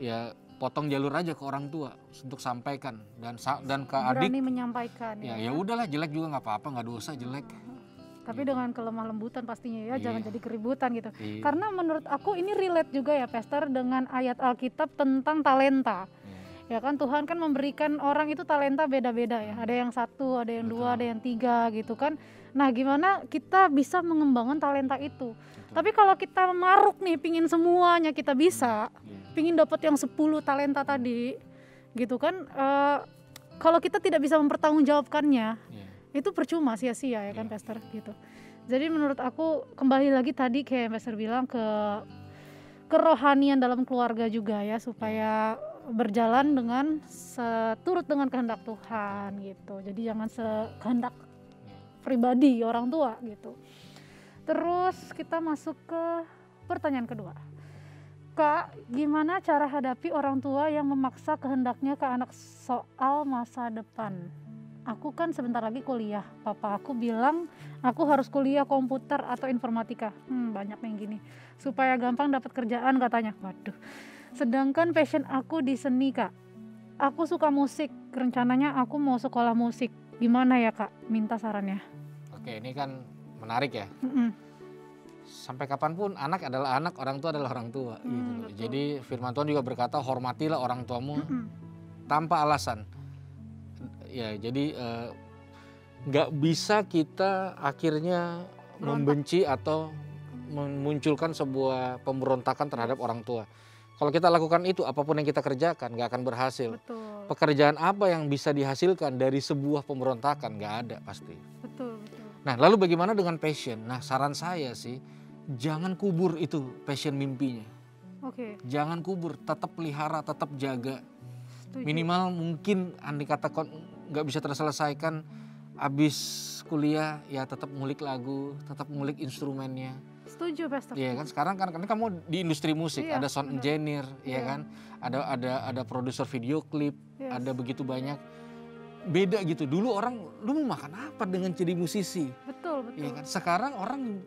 ya potong jalur aja ke orang tua untuk sampaikan dan ke adik. Berani menyampaikan. Ya udahlah, jelek juga nggak apa-apa, nggak dosa jelek. Tapi dengan kelemah lembutan pastinya ya, jangan jadi keributan gitu. Iya. Karena menurut aku ini relate juga ya Pastor dengan ayat Alkitab tentang talenta. Ya kan Tuhan kan memberikan orang itu talenta beda-beda ya. Ada yang 1, ada yang 2, ada yang 3 gitu kan. Nah gimana kita bisa mengembangkan talenta itu. Tapi kalau kita maruk nih pingin semuanya kita bisa, pingin dapat yang 10 talenta tadi gitu kan. Kalau kita tidak bisa mempertanggungjawabkannya, itu percuma, sia-sia ya kan Pastor gitu. Jadi menurut aku kembali lagi tadi kayak Pastor bilang ke kerohanian dalam keluarga juga ya, supaya berjalan dengan seturut dengan kehendak Tuhan gitu. Jadi jangan sekehendak pribadi orang tua gitu. Terus kita masuk ke pertanyaan kedua. Kak, gimana cara hadapi orang tua yang memaksa kehendaknya ke anak soal masa depan? Aku kan sebentar lagi kuliah. Papa aku bilang aku harus kuliah komputer atau informatika. Banyak yang gini. Supaya gampang dapat kerjaan katanya. Waduh. Sedangkan passion aku di seni, Kak. Aku suka musik. Rencananya aku mau sekolah musik. Gimana ya, Kak? Minta sarannya. Oke, ini kan menarik ya. Sampai kapanpun anak adalah anak, orang tua adalah orang tua. Gitu. Jadi firman Tuhan juga berkata, hormatilah orang tuamu tanpa alasan. Ya, jadi nggak bisa kita akhirnya membenci atau memunculkan sebuah pemberontakan terhadap orang tua. Kalau kita lakukan itu, apapun yang kita kerjakan nggak akan berhasil. Betul. Pekerjaan apa yang bisa dihasilkan dari sebuah pemberontakan? Nggak ada pasti. Betul. Nah, lalu bagaimana dengan passion? Nah, saran saya sih, jangan kubur itu passion mimpinya. Oke. Jangan kubur, tetap pelihara, tetap jaga. Setuju. Minimal mungkin andai kata nggak bisa terselesaikan, habis kuliah ya tetap ngulik lagu, tetap ngulik instrumennya. Setuju, Pastor. Iya kan, sekarang kan kamu di industri musik, ada sound engineer, ya kan, ada produser video klip, ada begitu banyak. Beda gitu. Dulu orang, lu mau makan apa dengan jadi musisi? Betul. Iya kan, sekarang orang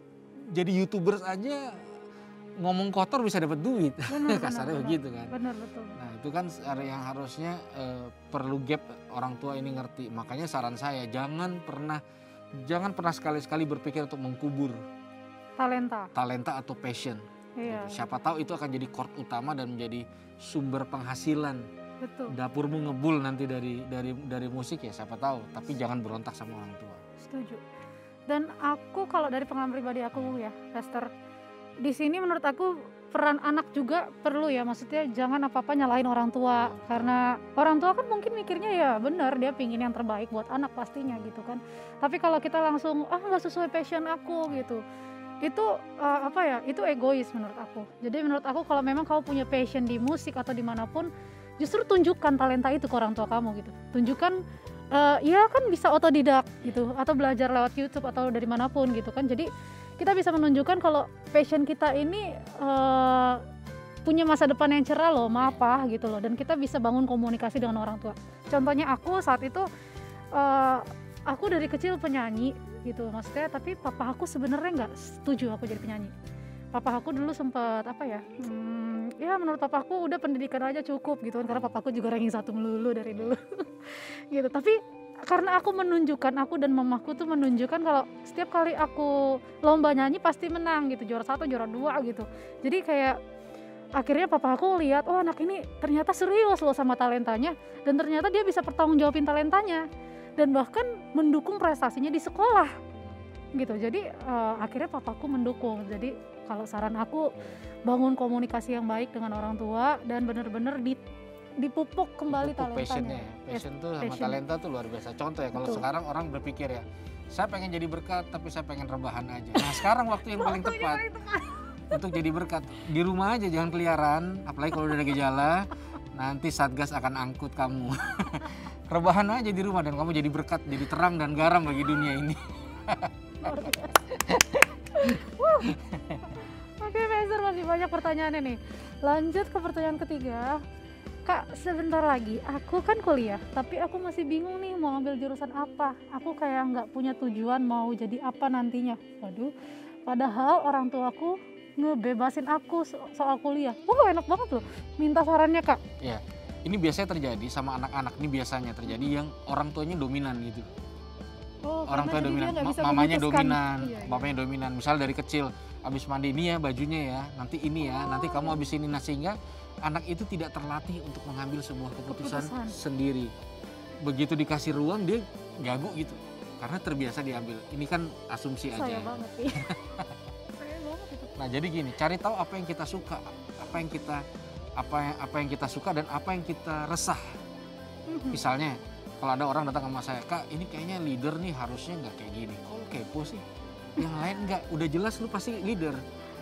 jadi YouTubers aja ngomong kotor bisa dapat duit. Kasarnya begitu kan. Benar, betul. Nah, itu kan yang harusnya perlu gap orang tua ini ngerti. Makanya saran saya, jangan pernah sekali-sekali berpikir untuk mengkubur talenta atau passion. Iya. Gitu. Siapa tahu itu akan jadi core utama dan menjadi sumber penghasilan. Betul. Dapurmu ngebul nanti dari musik ya, siapa tahu. Tapi jangan berontak sama orang tua. Setuju. Dan aku kalau dari pengalaman pribadi aku ya, Pastor, di sini menurut aku peran anak juga perlu ya. Maksudnya jangan apa-apa nyalahin orang tua, karena orang tua kan mungkin mikirnya ya benar, dia pingin yang terbaik buat anak pastinya gitu kan. Tapi kalau kita langsung nggak sesuai passion aku gitu, itu itu egois menurut aku. Jadi menurut aku kalau memang kamu punya passion di musik atau dimanapun, justru tunjukkan talenta itu ke orang tua kamu gitu. Tunjukkan ya kan bisa otodidak gitu, atau belajar lewat YouTube atau dari manapun gitu kan. Jadi kita bisa menunjukkan kalau passion kita ini punya masa depan yang cerah loh, gitu loh. Dan kita bisa bangun komunikasi dengan orang tua. Contohnya aku saat itu aku dari kecil penyanyi gitu, maksudnya, tapi papa aku sebenarnya nggak setuju aku jadi penyanyi. Papa aku dulu sempat ya menurut papa aku udah pendidikan aja cukup gitu kan, karena papa aku juga ranking 1 melulu dari dulu gitu. Tapi karena aku dan mamaku tuh menunjukkan kalau setiap kali aku lomba nyanyi pasti menang gitu, juara 1, juara 2 gitu. Jadi kayak akhirnya papa aku lihat, anak ini ternyata serius loh sama talentanya, dan ternyata dia bisa pertanggungjawabin talentanya, dan bahkan mendukung prestasinya di sekolah gitu. Jadi akhirnya papaku mendukung. Jadi kalau saran aku, bangun komunikasi yang baik dengan orang tua dan benar-benar dipupuk kembali talentanya. Passion tuh sama talenta tuh luar biasa. Contoh ya, kalau sekarang orang berpikir ya, saya pengen jadi berkat tapi saya pengen rebahan aja. Nah sekarang waktu yang paling tepat untuk jadi berkat. Di rumah aja, jangan keliaran, apalagi kalau udah ada gejala, nanti Satgas akan angkut kamu. Rebahan aja di rumah dan kamu jadi berkat, jadi terang dan garam bagi dunia ini. Oke, Pastor, masih banyak pertanyaannya nih. Lanjut ke pertanyaan ketiga. Kak, sebentar lagi aku kan kuliah, tapi aku masih bingung nih mau ambil jurusan apa. Aku kayak nggak punya tujuan mau jadi apa nantinya. Waduh, padahal orang tuaku ngebebasin aku soal kuliah. Enak banget loh, minta sarannya Kak. Ya, ini biasanya terjadi sama anak-anak, ini biasanya terjadi yang orang tuanya dominan gitu. Orang tua dominan, mamanya dominan, bapaknya dominan. Misal dari kecil, abis mandi ini ya bajunya ya, nanti ini ya, nanti kamu abis ini. Nah, sehingga anak itu tidak terlatih untuk mengambil sebuah keputusan sendiri. Begitu dikasih ruang dia gagu gitu, karena terbiasa diambil. Ini kan asumsi aja. Saya banget sih. Nah jadi gini, cari tahu apa yang kita suka, apa yang kita suka dan apa yang kita resah. Misalnya kalau ada orang datang sama saya, Kak ini kayaknya leader nih harusnya nggak kayak gini. Kok lu kepo sih? Yang lain nggak, udah jelas lu pasti leader.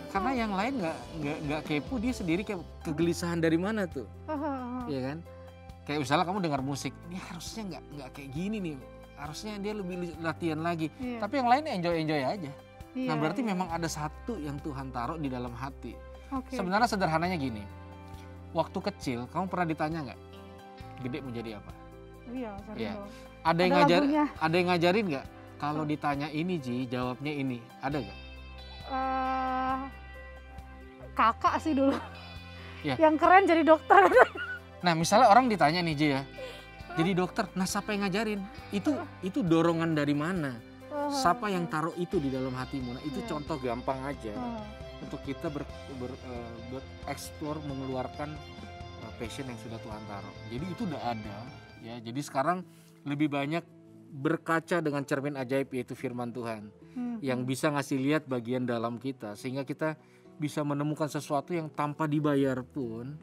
Karena yang lain nggak kepo, dia sendiri kayak kegelisahan dari mana tuh, ya kan? Kayak misalnya kamu dengar musik, ini harusnya nggak kayak gini nih, harusnya dia lebih latihan lagi. Tapi yang lain enjoy aja. Nah berarti memang ada satu yang Tuhan taruh di dalam hati. Sebenarnya sederhananya gini, waktu kecil kamu pernah ditanya nggak, gede mau jadi apa? Iya, sering. Ada yang ngajarin nggak? Kalau ditanya ini Ji, jawabnya ini, ada nggak? Kakak sih dulu, yang keren jadi dokter. Nah misalnya orang ditanya nih Ji ya, jadi dokter, nah siapa yang ngajarin? Itu dorongan dari mana? Siapa yang taruh itu di dalam hatimu? Nah itu contoh gampang aja untuk kita bereksplor, mengeluarkan passion yang sudah Tuhan taruh. Jadi itu udah ada ya. Jadi sekarang lebih banyak berkaca dengan cermin ajaib, yaitu firman Tuhan yang bisa ngasih lihat bagian dalam kita, sehingga kita bisa menemukan sesuatu yang tanpa dibayar pun.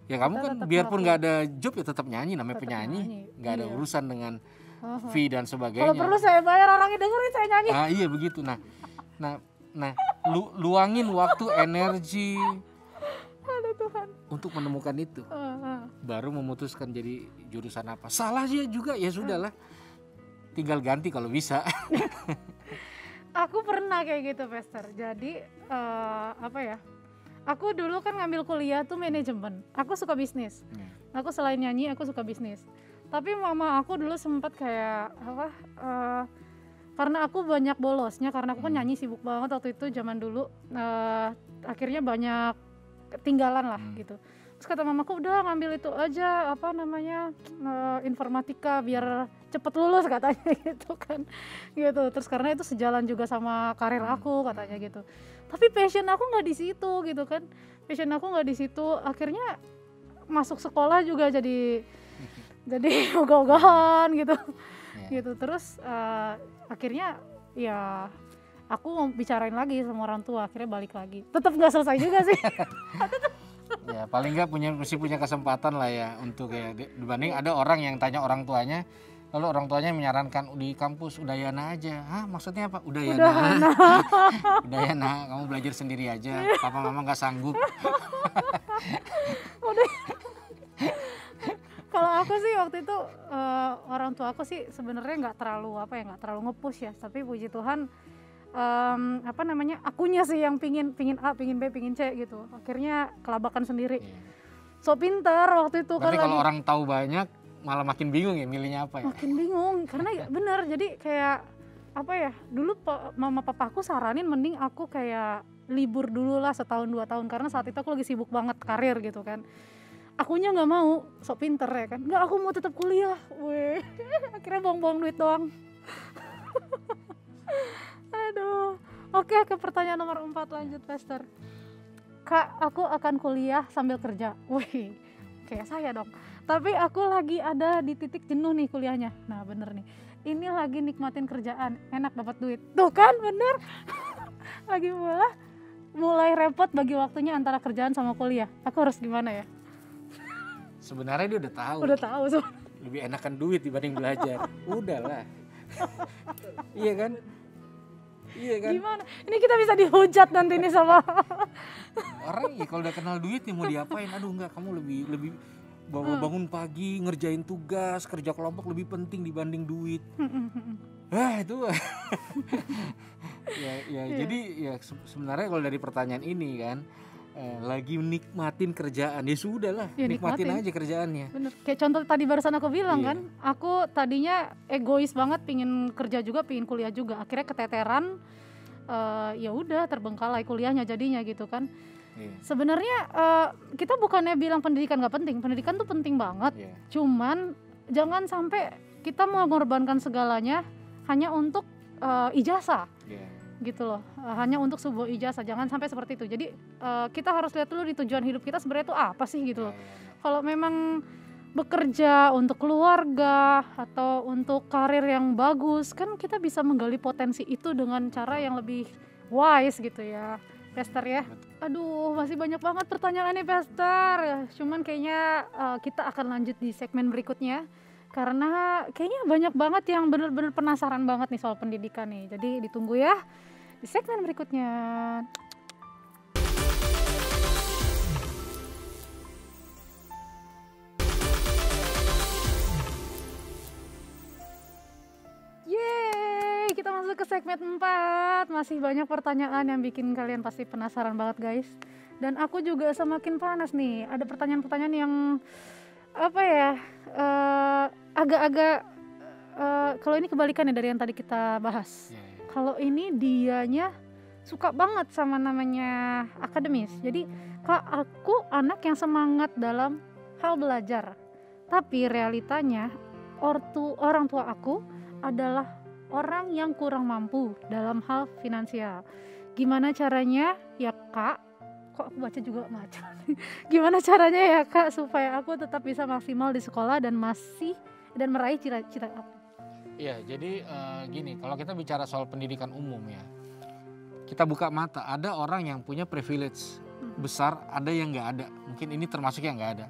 Ya kamu kan biarpun nggak ada job ya tetap nyanyi, namanya penyanyi, nggak ada urusan dengan fee dan sebagainya. Kalau perlu saya bayar, orangnya dengerin saya nyanyi. Nah iya begitu. Nah luangin waktu, energi untuk menemukan itu, baru memutuskan jadi jurusan apa. Salah sih juga ya sudahlah, tinggal ganti kalau bisa. Aku pernah kayak gitu, Pastor. Jadi aku dulu kan ngambil kuliah tuh manajemen. Aku suka bisnis. Aku selain nyanyi, aku suka bisnis. Tapi mama aku dulu sempat kayak karena aku banyak bolosnya, karena aku kan nyanyi sibuk banget waktu itu zaman dulu. Akhirnya banyak ketinggalan lah gitu. Terus kata mamaku, udah ngambil itu aja, informatika biar cepet lulus katanya gitu kan. Gitu. Terus karena itu sejalan juga sama karir aku katanya gitu. Tapi passion aku nggak di situ gitu kan. Passion aku nggak di situ. Akhirnya masuk sekolah juga jadi ogah-ogahan gitu. Gitu. Terus akhirnya ya aku mau bicarain lagi sama orang tua, akhirnya balik lagi. Tetap nggak selesai juga sih. Ya paling nggak punya kesempatan lah ya untuk ya, dibanding ada orang yang tanya orang tuanya, lalu orang tuanya menyarankan di kampus Udayana aja. Hah, maksudnya apa? Udayana. Udayana, kamu belajar sendiri aja. Papa mama nggak sanggup. Kalau aku sih waktu itu orang tua aku sih sebenarnya nggak terlalu nge-push ya, tapi puji Tuhan akunya sih yang pingin A, pingin B, pingin C gitu. Akhirnya kelabakan sendiri. So pintar waktu itu. Berarti kalau orang tahu banyak malah makin bingung ya milihnya apa ya? Makin bingung karena bener, jadi kayak dulu mama papaku saranin mending aku kayak libur dulu lah setahun 2 tahun, karena saat itu aku lagi sibuk banget karir gitu kan. Akunya nggak mau, sok pinter ya kan. Nggak, aku mau tetap kuliah. Akhirnya buang-buang duit doang. Aduh. Oke, ke pertanyaan nomor 4 lanjut, Pastor. Kak, aku akan kuliah sambil kerja. Wih, kayak saya dong. Tapi aku lagi ada di titik jenuh nih kuliahnya. Nah, bener nih. Ini lagi nikmatin kerjaan, enak dapat duit. Tuh kan, bener. Lagi mulai repot bagi waktunya antara kerjaan sama kuliah. Aku harus gimana ya? Sebenarnya dia udah tahu. Lebih enakan duit dibanding belajar. Udahlah. Iya kan? Gimana? Ini kita bisa dihujat nanti nih sama orang ya, kalau udah kenal duit nih mau diapain? Aduh enggak, kamu lebih bangun pagi, ngerjain tugas, kerja kelompok lebih penting dibanding duit. Itu. Jadi ya sebenarnya kalau dari pertanyaan ini kan, lagi nikmatin kerjaan, ya sudah lah, ya, nikmatin aja kerjaannya. Bener, kayak contoh tadi barusan aku bilang kan, aku tadinya egois banget, pingin kerja juga, pingin kuliah juga, akhirnya keteteran, ya udah terbengkalai kuliahnya jadinya gitu kan. Sebenarnya kita bukannya bilang pendidikan nggak penting, pendidikan tuh penting banget, cuman jangan sampai kita mengorbankan segalanya hanya untuk ijazah. Gitu loh, hanya untuk sebuah ijazah, jangan sampai seperti itu. Jadi kita harus lihat dulu di tujuan hidup kita sebenarnya itu apa sih gitu loh. Kalau memang bekerja untuk keluarga atau untuk karir yang bagus, kan kita bisa menggali potensi itu dengan cara yang lebih wise gitu ya, Pastor ya. Aduh, masih banyak banget pertanyaannya Pastor. Cuman kayaknya kita akan lanjut di segmen berikutnya, karena kayaknya banyak banget yang benar-benar penasaran banget nih soal pendidikan nih. Jadi ditunggu ya di segmen berikutnya. Yeay, kita masuk ke segmen 4. Masih banyak pertanyaan yang bikin kalian pasti penasaran banget guys. Dan aku juga semakin panas nih. Ada pertanyaan-pertanyaan yang apa ya, agak-agak kalau ini kebalikannya dari yang tadi kita bahas. Kalau ini dianya suka banget sama namanya akademis. Jadi Kak, aku anak yang semangat dalam hal belajar. Tapi realitanya orang tua aku adalah orang yang kurang mampu dalam hal finansial. Gimana caranya ya Kak? Kok aku baca juga macam. Gimana caranya ya Kak supaya aku tetap bisa maksimal di sekolah dan meraih cita-cita aku? Iya, jadi gini, kalau kita bicara soal pendidikan umum ya, kita buka mata, ada orang yang punya privilege besar, ada yang nggak ada. Mungkin ini termasuk yang nggak ada.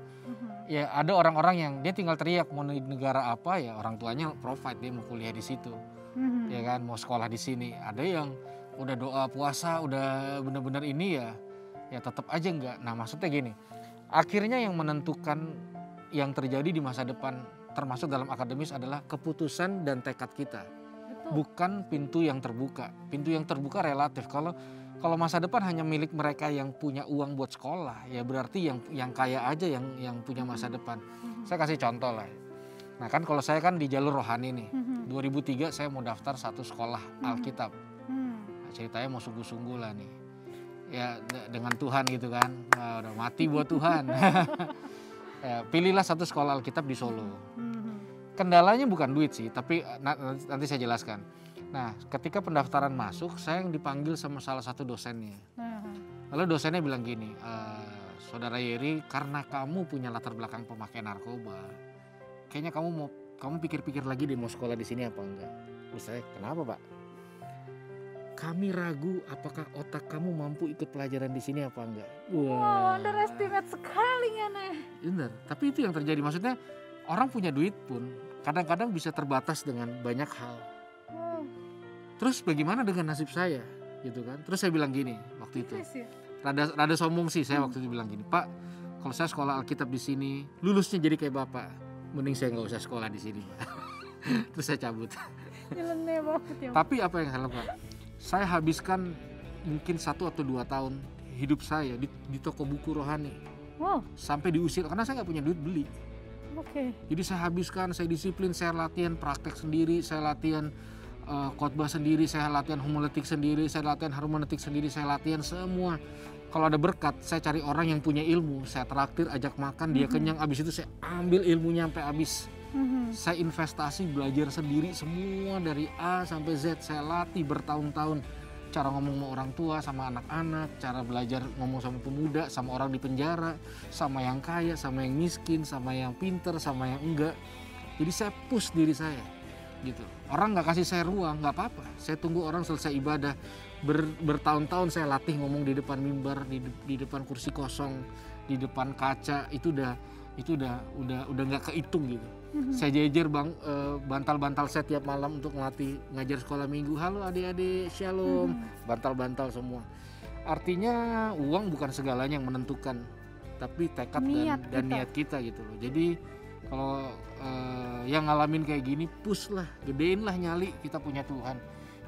Ya, ada orang-orang yang dia tinggal teriak mau di negara apa, ya orang tuanya provide, dia mau kuliah di situ, ya kan, mau sekolah di sini. Ada yang udah doa puasa, udah benar-benar ini ya tetap aja nggak. Nah maksudnya gini, akhirnya yang menentukan yang terjadi di masa depan, termasuk dalam akademis, adalah keputusan dan tekad kita. Betul. Bukan pintu yang terbuka. Pintu yang terbuka relatif. Kalau masa depan hanya milik mereka yang punya uang buat sekolah, ya berarti yang kaya aja yang punya masa depan. Saya kasih contoh lah. Nah kan kalau saya kan di jalur rohani nih. 2003 saya mau daftar satu sekolah Alkitab. Nah, ceritanya mau sungguh-sungguh lah nih. Ya dengan Tuhan gitu kan. Nah, udah mati buat Tuhan. Ya, pilihlah satu sekolah Alkitab di Solo. Kendalanya bukan duit sih, tapi nanti saya jelaskan. Nah, ketika pendaftaran masuk, saya yang dipanggil sama salah satu dosennya. Lalu dosennya bilang gini, Saudara Yeri, karena kamu punya latar belakang pemakai narkoba, kayaknya kamu pikir-pikir lagi deh mau sekolah di sini apa enggak. Terus saya, kenapa Pak? Kami ragu apakah otak kamu mampu ikut pelajaran di sini apa enggak. Wow, underestimate sekali ya nih. Benar, tapi itu yang terjadi. Maksudnya orang punya duit pun kadang-kadang bisa terbatas dengan banyak hal. Terus bagaimana dengan nasib saya, gitu kan? Terus saya bilang gini waktu itu. Rada sombong sih saya waktu itu bilang gini, Pak, kalau saya sekolah Alkitab di sini, lulusnya jadi kayak Bapak, mending saya nggak usah sekolah di sini. Terus saya cabut. Tapi apa yang saya lakukan? Saya habiskan mungkin 1 atau 2 tahun hidup saya di toko buku rohani. Sampai diusir karena saya nggak punya duit beli. Jadi saya habiskan, saya disiplin, saya latihan praktek sendiri, saya latihan khotbah sendiri, saya latihan homiletik sendiri, saya latihan hermeneutik sendiri, saya latihan semua. Kalau ada berkat, saya cari orang yang punya ilmu, saya traktir, ajak makan, dia kenyang, abis itu saya ambil ilmunya sampai habis. Saya investasi, belajar sendiri semua dari A sampai Z. Saya latih bertahun-tahun cara ngomong sama orang tua, sama anak-anak, cara belajar ngomong sama pemuda, sama orang di penjara, sama yang kaya, sama yang miskin, sama yang pinter, sama yang enggak. Jadi saya push diri saya gitu. Orang nggak kasih saya ruang, nggak apa-apa. Saya tunggu orang selesai ibadah, bertahun-tahun saya latih ngomong di depan mimbar, di depan kursi kosong, di depan kaca. Itu udah nggak kehitung gitu. Saya jejer bantal-bantal saya tiap malam untuk melatih ngajar sekolah minggu. Halo adik-adik, shalom. Bantal-bantal semua. Artinya uang bukan segalanya yang menentukan, tapi tekad dan niat kita gitu loh. Jadi kalau yang ngalamin kayak gini, push lah, gedein lah nyali, kita punya Tuhan.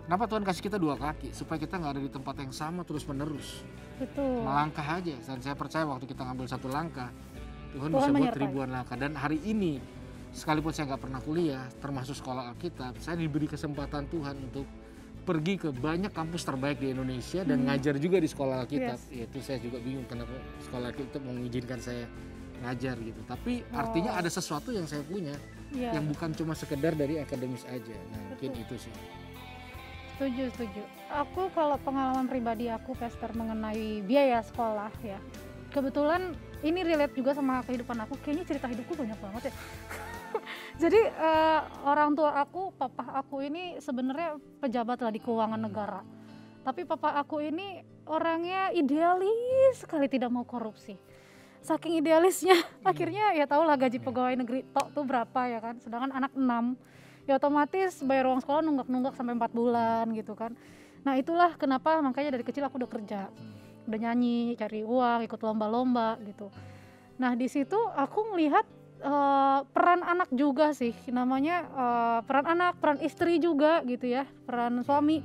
Kenapa Tuhan kasih kita 2 kaki? Supaya kita nggak ada di tempat yang sama terus menerus. Betul. Melangkah aja. Dan saya percaya waktu kita ngambil 1 langkah, Tuhan bisa buat ribuan langkah. Dan hari ini, sekalipun saya nggak pernah kuliah, termasuk sekolah Alkitab, saya diberi kesempatan Tuhan untuk pergi ke banyak kampus terbaik di Indonesia dan ngajar juga di sekolah Alkitab. Itu saya juga bingung kenapa sekolah Alkitab mengizinkan saya ngajar gitu. Tapi artinya ada sesuatu yang saya punya yang bukan cuma sekedar dari akademis aja. Nah, mungkin itu sih. Setuju. Aku kalau pengalaman pribadi aku, Pastor, mengenai biaya sekolah ya. Kebetulan ini relate juga sama kehidupan aku. Kayaknya cerita hidupku banyak banget ya. Jadi orang tua aku, papa aku ini sebenarnya pejabat lah di keuangan negara. Tapi papa aku ini orangnya idealis sekali, tidak mau korupsi. Saking idealisnya, akhirnya ya tahulah gaji pegawai negeri tok tuh berapa ya kan. Sedangkan anak 6, ya otomatis bayar uang sekolah nunggak sampai 4 bulan gitu kan. Nah itulah kenapa makanya dari kecil aku udah kerja, udah nyanyi, cari uang, ikut lomba-lomba gitu. Nah di situ aku melihat peran anak juga sih, namanya peran anak, peran istri juga gitu ya, peran suami.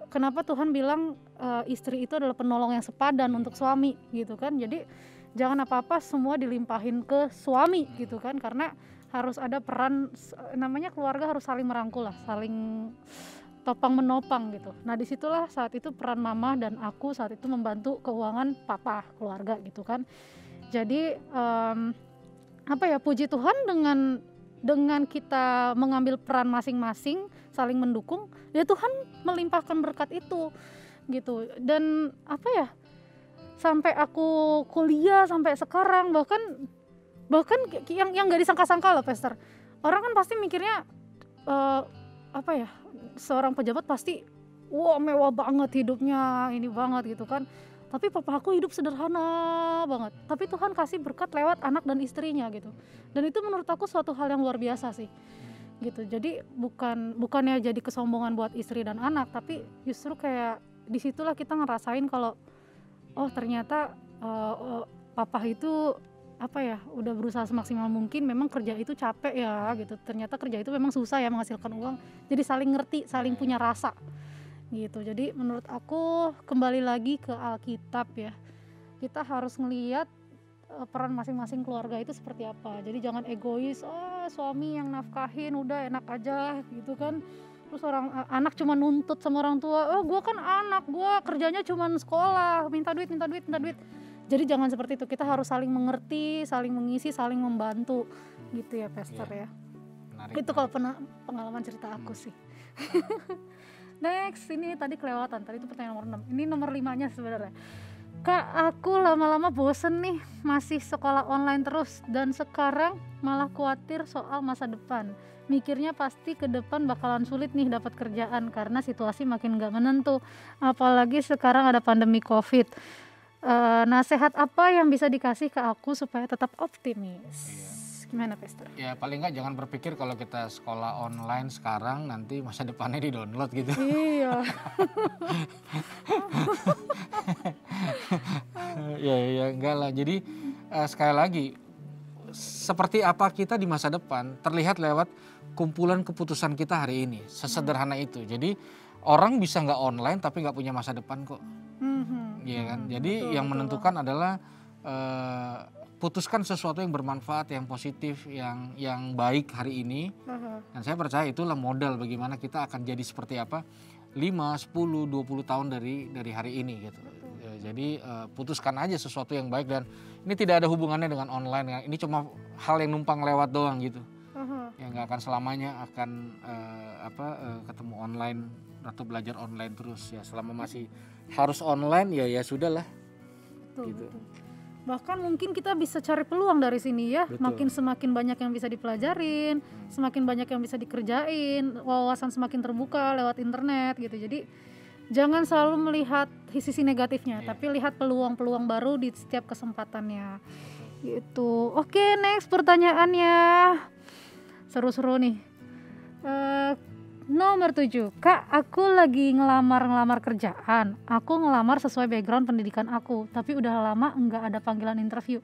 Kenapa Tuhan bilang istri itu adalah penolong yang sepadan untuk suami gitu kan. Jadi jangan apa-apa semua dilimpahin ke suami gitu kan, karena harus ada peran, namanya keluarga harus saling merangkul lah, saling topang menopang gitu. Nah disitulah saat itu peran mama dan aku saat itu membantu keuangan papa keluarga gitu kan. Jadi puji Tuhan dengan kita mengambil peran masing-masing, saling mendukung, ya Tuhan melimpahkan berkat itu gitu. Dan sampai aku kuliah sampai sekarang, bahkan yang nggak disangka-sangka loh, Pastor. Orang kan pasti mikirnya seorang pejabat pasti mewah banget hidupnya, ini banget gitu kan. Tapi papa aku hidup sederhana banget. Tapi Tuhan kasih berkat lewat anak dan istrinya gitu. Dan itu menurut aku suatu hal yang luar biasa sih. Gitu. Jadi bukannya jadi kesombongan buat istri dan anak, tapi justru kayak disitulah kita ngerasain kalau ternyata papa itu udah berusaha semaksimal mungkin. Memang kerja itu capek ya gitu. Ternyata kerja itu memang susah ya menghasilkan uang. Jadi saling ngerti, saling punya rasa gitu. Jadi menurut aku kembali lagi ke Alkitab ya, kita harus ngelihat peran masing-masing keluarga itu seperti apa. Jadi jangan egois, suami yang nafkahin udah enak aja gitu kan. Terus anak cuma nuntut sama orang tua, gue kan anak, gue kerjanya cuma sekolah, minta duit. Jadi jangan seperti itu. Kita harus saling mengerti, saling mengisi, saling membantu gitu ya, Pastor ya. Menarik, itu kalau pengalaman cerita aku sih. Next, ini tadi kelewatan, tadi itu pertanyaan nomor 6. Ini nomor 5-nya sebenarnya. Kak, aku lama-lama bosen nih masih sekolah online terus, dan sekarang malah khawatir soal masa depan. Mikirnya pasti ke depan bakalan sulit nih dapat kerjaan karena situasi makin gak menentu. Apalagi sekarang ada pandemi COVID. Nasihat apa yang bisa dikasih ke aku supaya tetap optimis? Gimana, Pastor? Ya paling nggak jangan berpikir kalau kita sekolah online sekarang nanti masa depannya di-download gitu. Iya. ya enggak lah. Jadi sekali lagi, seperti apa kita di masa depan terlihat lewat kumpulan keputusan kita hari ini. Sesederhana itu. Jadi orang bisa nggak online tapi nggak punya masa depan kok. Iya kan. Jadi yang menentukan adalah putuskan sesuatu yang bermanfaat, yang positif, yang baik hari ini. Dan saya percaya itulah modal bagaimana kita akan jadi seperti apa 5, 10, 20 tahun dari hari ini gitu. Jadi putuskan aja sesuatu yang baik, dan ini tidak ada hubungannya dengan online. Ini cuma hal yang numpang lewat doang gitu. Yang nggak akan selamanya akan ketemu online atau belajar online terus ya. Selama masih harus online ya sudahlah. Gitu. Bahkan mungkin kita bisa cari peluang dari sini ya. Betul. Semakin banyak yang bisa dipelajarin, semakin banyak yang bisa dikerjain, wawasan semakin terbuka lewat internet gitu. Jadi jangan selalu melihat sisi negatifnya, tapi lihat peluang-peluang baru di setiap kesempatannya gitu. Oke, next pertanyaannya seru-seru nih. Nomor 7, Kak, aku lagi ngelamar kerjaan. Aku ngelamar sesuai background pendidikan aku, tapi udah lama nggak ada panggilan interview.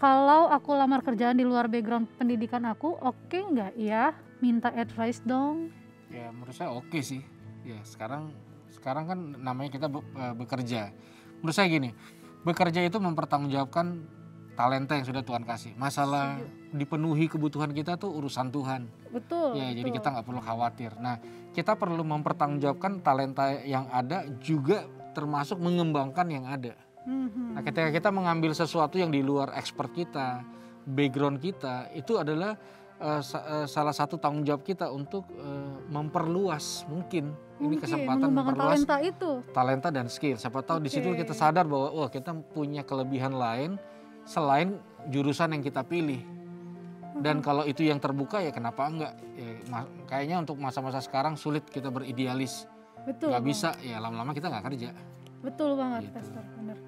Kalau aku lamar kerjaan di luar background pendidikan aku, oke nggak ya? Minta advice dong. Ya menurut saya oke sih. Ya sekarang kan namanya kita bekerja. Menurut saya gini, bekerja itu mempertanggungjawabkan talenta yang sudah Tuhan kasih. Masalah dipenuhi kebutuhan kita tuh urusan Tuhan. Betul. Ya, jadi kita nggak perlu khawatir. Nah, kita perlu mempertanggungjawabkan talenta yang ada juga termasuk mengembangkan yang ada. Nah, ketika kita mengambil sesuatu yang di luar expert kita, background kita, itu adalah salah satu tanggung jawab kita untuk memperluas mungkin ini kesempatan memperluas talenta dan skill. Siapa tahu di situ kita sadar bahwa wah kita punya kelebihan lain selain jurusan yang kita pilih. Dan kalau itu yang terbuka ya kenapa enggak? Ya, kayaknya untuk masa-masa sekarang sulit kita beridealis. Betul. Gak bisa ya lama-lama kita nggak kerja. Betul banget, gitu. Pastor, benar.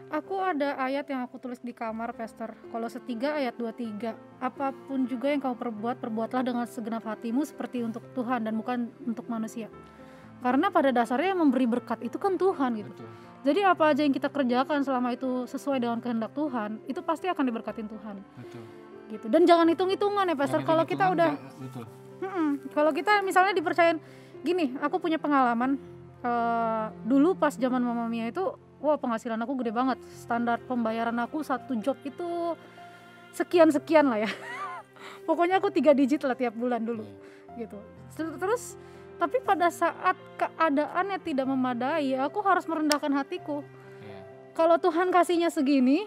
Aku ada ayat yang aku tulis di kamar, Pastor. Kolose 3 ayat 23. Apapun juga yang kau perbuat, perbuatlah dengan segenap hatimu seperti untuk Tuhan dan bukan untuk manusia. Karena pada dasarnya yang memberi berkat itu kan Tuhan gitu. Betul. Jadi apa aja yang kita kerjakan selama itu sesuai dengan kehendak Tuhan, itu pasti akan diberkatin Tuhan. Betul. Gitu. Dan jangan hitung-hitungan ya, Pastor. Kalau kita udah betul. Kalau kita misalnya dipercayain gini, aku punya pengalaman dulu pas zaman Mama Mia itu, wah penghasilan aku gede banget. Standar pembayaran aku satu job itu sekian-sekian lah ya. Pokoknya aku 3 digit lah tiap bulan dulu gitu. Terus tapi pada saat keadaannya tidak memadai, aku harus merendahkan hatiku. Kalau Tuhan kasihnya segini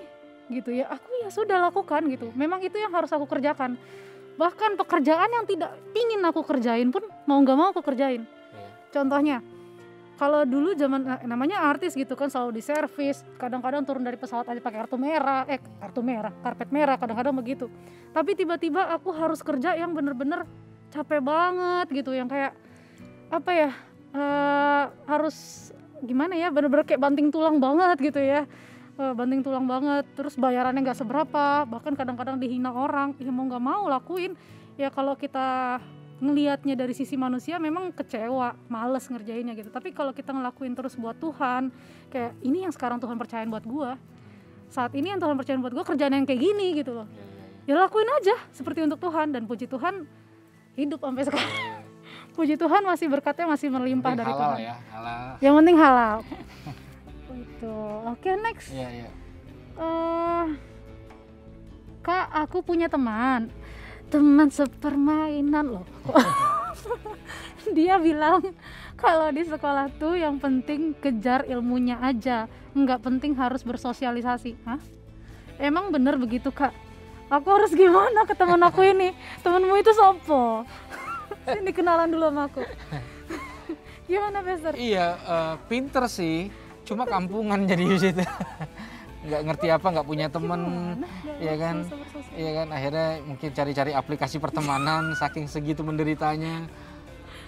gitu ya, aku ya sudah lakukan gitu. Memang itu yang harus aku kerjakan. Bahkan pekerjaan yang tidak pingin aku kerjain pun mau gak mau aku kerjain. Contohnya, kalau dulu zaman namanya artis gitu kan selalu di servis, kadang-kadang turun dari pesawat aja pakai karpet merah, kadang-kadang begitu. Tapi tiba-tiba aku harus kerja yang bener-bener capek banget gitu, yang kayak apa ya, harus gimana ya, bener-bener kayak banting tulang banget gitu ya, banting tulang banget. Terus bayarannya nggak seberapa, bahkan kadang-kadang dihina orang. Ya mau nggak mau lakuin. Ya kalau kita ngelihatnya dari sisi manusia memang kecewa, males ngerjainnya gitu. Tapi kalau kita ngelakuin terus buat Tuhan, kayak ini yang sekarang Tuhan percayain buat gua, saat ini yang Tuhan percayain buat gua kerjaan yang kayak gini gitu loh. Ya lakuin aja seperti untuk Tuhan, dan puji Tuhan hidup sampai sekarang. Puji Tuhan masih berkatnya masih melimpah dari halal Tuhan. Ya, halal. Yang penting halal. Itu. Oke, next. Iya. Kak, aku punya teman sepermainan loh. Dia bilang kalau di sekolah tuh yang penting kejar ilmunya aja, nggak penting harus bersosialisasi. Hah? Emang bener begitu, Kak? Aku harus gimana ke teman aku ini? Temenmu itu sopo? Sini kenalan dulu sama aku. Gimana, Pastor? Iya, pinter sih, cuma kampungan jadi di situ. Nggak ngerti apa, nggak punya temen, ya kan? Iya kan, akhirnya mungkin cari-cari aplikasi pertemanan, saking segitu menderitanya.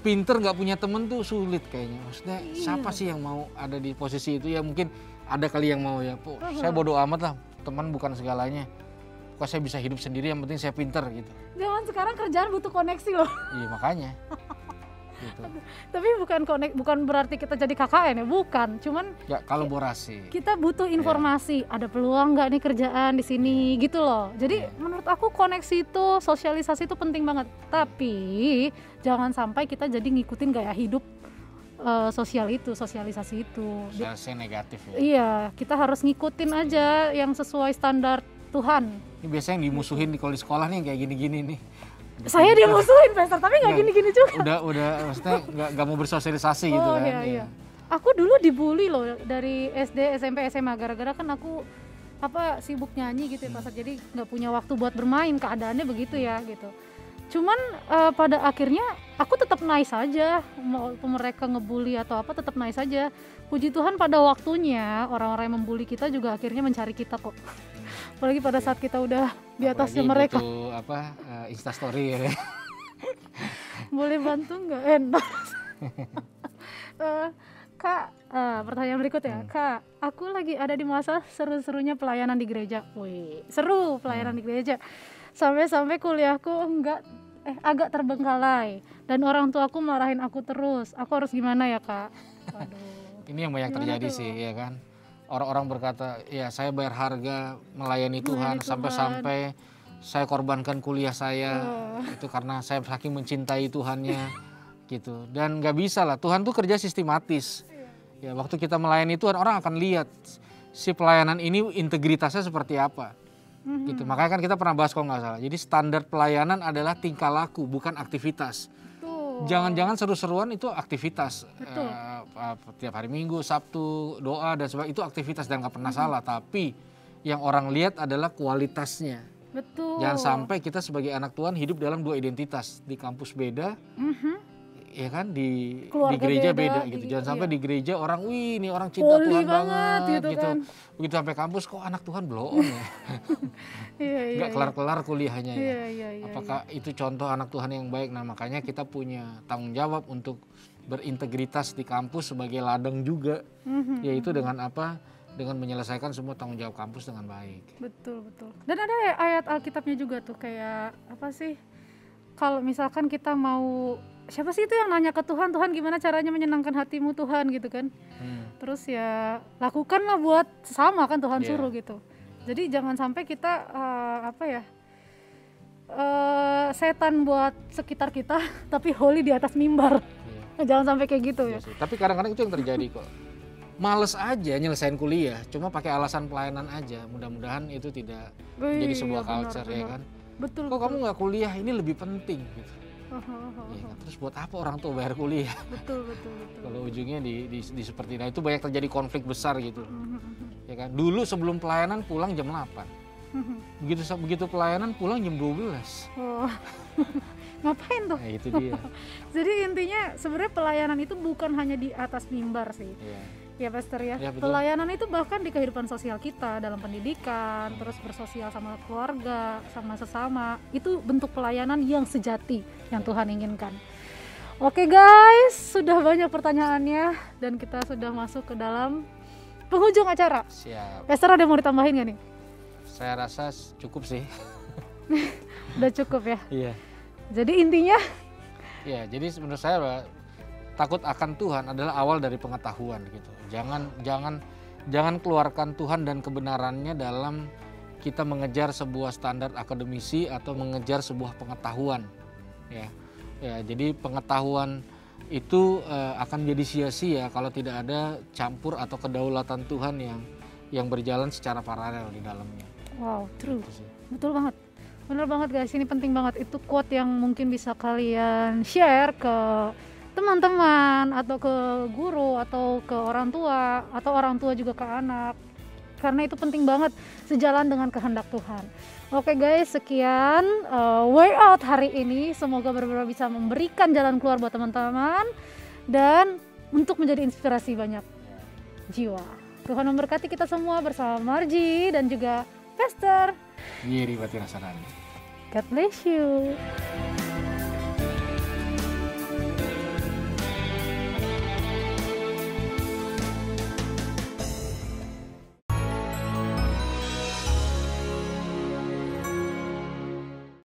Pinter nggak punya temen tuh sulit kayaknya. Maksudnya siapa sih yang mau ada di posisi itu? Ya mungkin ada kali yang mau ya. Saya bodo amat lah, teman bukan segalanya. Kok saya bisa hidup sendiri, yang penting saya pinter gitu. Zaman sekarang kerjaan butuh koneksi loh. Iya makanya. Gitu. Tapi bukan berarti kita jadi KKN ya, bukan. Cuman ya kolaborasi. Kita butuh informasi, ada peluang nggak nih kerjaan di sini gitu loh. Jadi menurut aku koneksi itu, sosialisasi itu penting banget. Tapi jangan sampai kita jadi ngikutin gaya hidup sosialisasi itu. Sosialisasi negatif ya. Iya, kita harus ngikutin aja yang sesuai standar Tuhan. Ini biasanya yang dimusuhin kalau di sekolah nih kayak gini-gini nih. Saya dimusuhin, Pastor, tapi nggak gini-gini juga. Udah maksudnya nggak mau bersosialisasi gitu kan. Iya. Aku dulu dibully loh dari SD, SMP, SMA gara-gara kan aku sibuk nyanyi gitu ya, Pastor. Jadi nggak punya waktu buat bermain, keadaannya begitu ya gitu. Cuman pada akhirnya aku tetap nice aja, mau mereka ngebully atau apa tetap nice aja. Puji Tuhan pada waktunya orang-orang yang membuli kita juga akhirnya mencari kita kok. Apalagi pada saat kita udah di atasnya mereka. Itu Instastory ya. Boleh bantu nggak? Kak, pertanyaan berikut ya. Kak, aku lagi ada di masa seru-serunya pelayanan di gereja. Wih, seru pelayanan di gereja. Sampai-sampai kuliahku agak terbengkalai dan orang tuaku marahin aku terus. Aku harus gimana ya, Kak? Waduh. Ini yang banyak terjadi sih, ya kan? Orang-orang berkata, ya saya bayar harga melayani Tuhan sampai-sampai saya korbankan kuliah saya. Itu karena saya saking mencintai Tuhannya. gitu. Dan nggak bisa lah, Tuhan tuh kerja sistematis. Ya, waktu kita melayani Tuhan, orang akan lihat si pelayanan ini integritasnya seperti apa. Gitu. Makanya kan kita pernah bahas kalau nggak salah. Jadi standar pelayanan adalah tingkah laku, bukan aktivitas. Jangan-jangan seru-seruan itu aktivitas. Tiap hari Minggu, Sabtu, doa dan sebagainya itu aktivitas dan nggak pernah salah. Tapi yang orang lihat adalah kualitasnya. Betul. Jangan sampai kita sebagai anak Tuhan hidup dalam dua identitas, di kampus beda, ya kan, di gereja beda gitu. Jangan sampai di gereja orang, wih ini orang cinta Holy Tuhan banget gitu. kan. Begitu sampai kampus kok anak Tuhan blow on ya. Nggak kelar-kelar kuliahnya ya. Apakah itu contoh anak Tuhan yang baik? Nah makanya kita punya tanggung jawab untuk berintegritas di kampus sebagai ladang juga, yaitu dengan apa? Dengan menyelesaikan semua tanggung jawab kampus dengan baik. Betul. Dan ada ayat Alkitabnya juga tuh, kayak apa sih? Kalau misalkan kita mau, siapa sih itu yang nanya ke Tuhan, Tuhan gimana caranya menyenangkan hatimu Tuhan gitu kan? Terus ya lakukanlah buat sama kan Tuhan suruh gitu. Jadi jangan sampai kita setan buat sekitar kita tapi holy di atas mimbar. Jangan sampai kayak gitu ya. Tapi kadang-kadang itu yang terjadi kok. Males aja nyelesain kuliah, cuma pakai alasan pelayanan aja. Mudah-mudahan itu tidak menjadi sebuah culture ya kan. Betul. Kok kamu nggak kuliah, ini lebih penting gitu. Ya kan? Terus buat apa orang tua bayar kuliah? Betul. Kalau ujungnya di seperti itu banyak terjadi konflik besar gitu. Ya kan. Dulu sebelum pelayanan pulang jam 8. Begitu pelayanan pulang jam 12. Ngapain tuh? Nah, itu dia. Jadi intinya sebenarnya pelayanan itu bukan hanya di atas mimbar sih. Ya Pastor ya. Pelayanan itu bahkan di kehidupan sosial kita, dalam pendidikan, terus bersosial sama keluarga, sama sesama. Itu bentuk pelayanan yang sejati yang Tuhan inginkan. Oke guys, sudah banyak pertanyaannya dan kita sudah masuk ke dalam penghujung acara. Siap. Pastor ada mau ditambahin gak nih? Saya rasa cukup sih. Udah cukup ya? Iya. Jadi intinya? Ya, jadi menurut saya takut akan Tuhan adalah awal dari pengetahuan gitu. Jangan keluarkan Tuhan dan kebenarannya dalam kita mengejar sebuah standar akademisi atau mengejar sebuah pengetahuan. Ya, jadi pengetahuan itu akan jadi sia-sia kalau tidak ada campur atau kedaulatan Tuhan yang berjalan secara paralel di dalamnya. Wow, true. Betul banget. Benar banget guys, ini penting banget. Itu quote yang mungkin bisa kalian share ke teman-teman atau ke guru atau ke orang tua atau orang tua juga ke anak, karena itu penting banget sejalan dengan kehendak Tuhan. Oke guys, sekian way out hari ini, semoga benar-benar bisa memberikan jalan keluar buat teman-teman dan untuk menjadi inspirasi banyak jiwa. Tuhan memberkati kita semua bersama Margie dan juga Pastor Yeri Batirasarani. God bless you.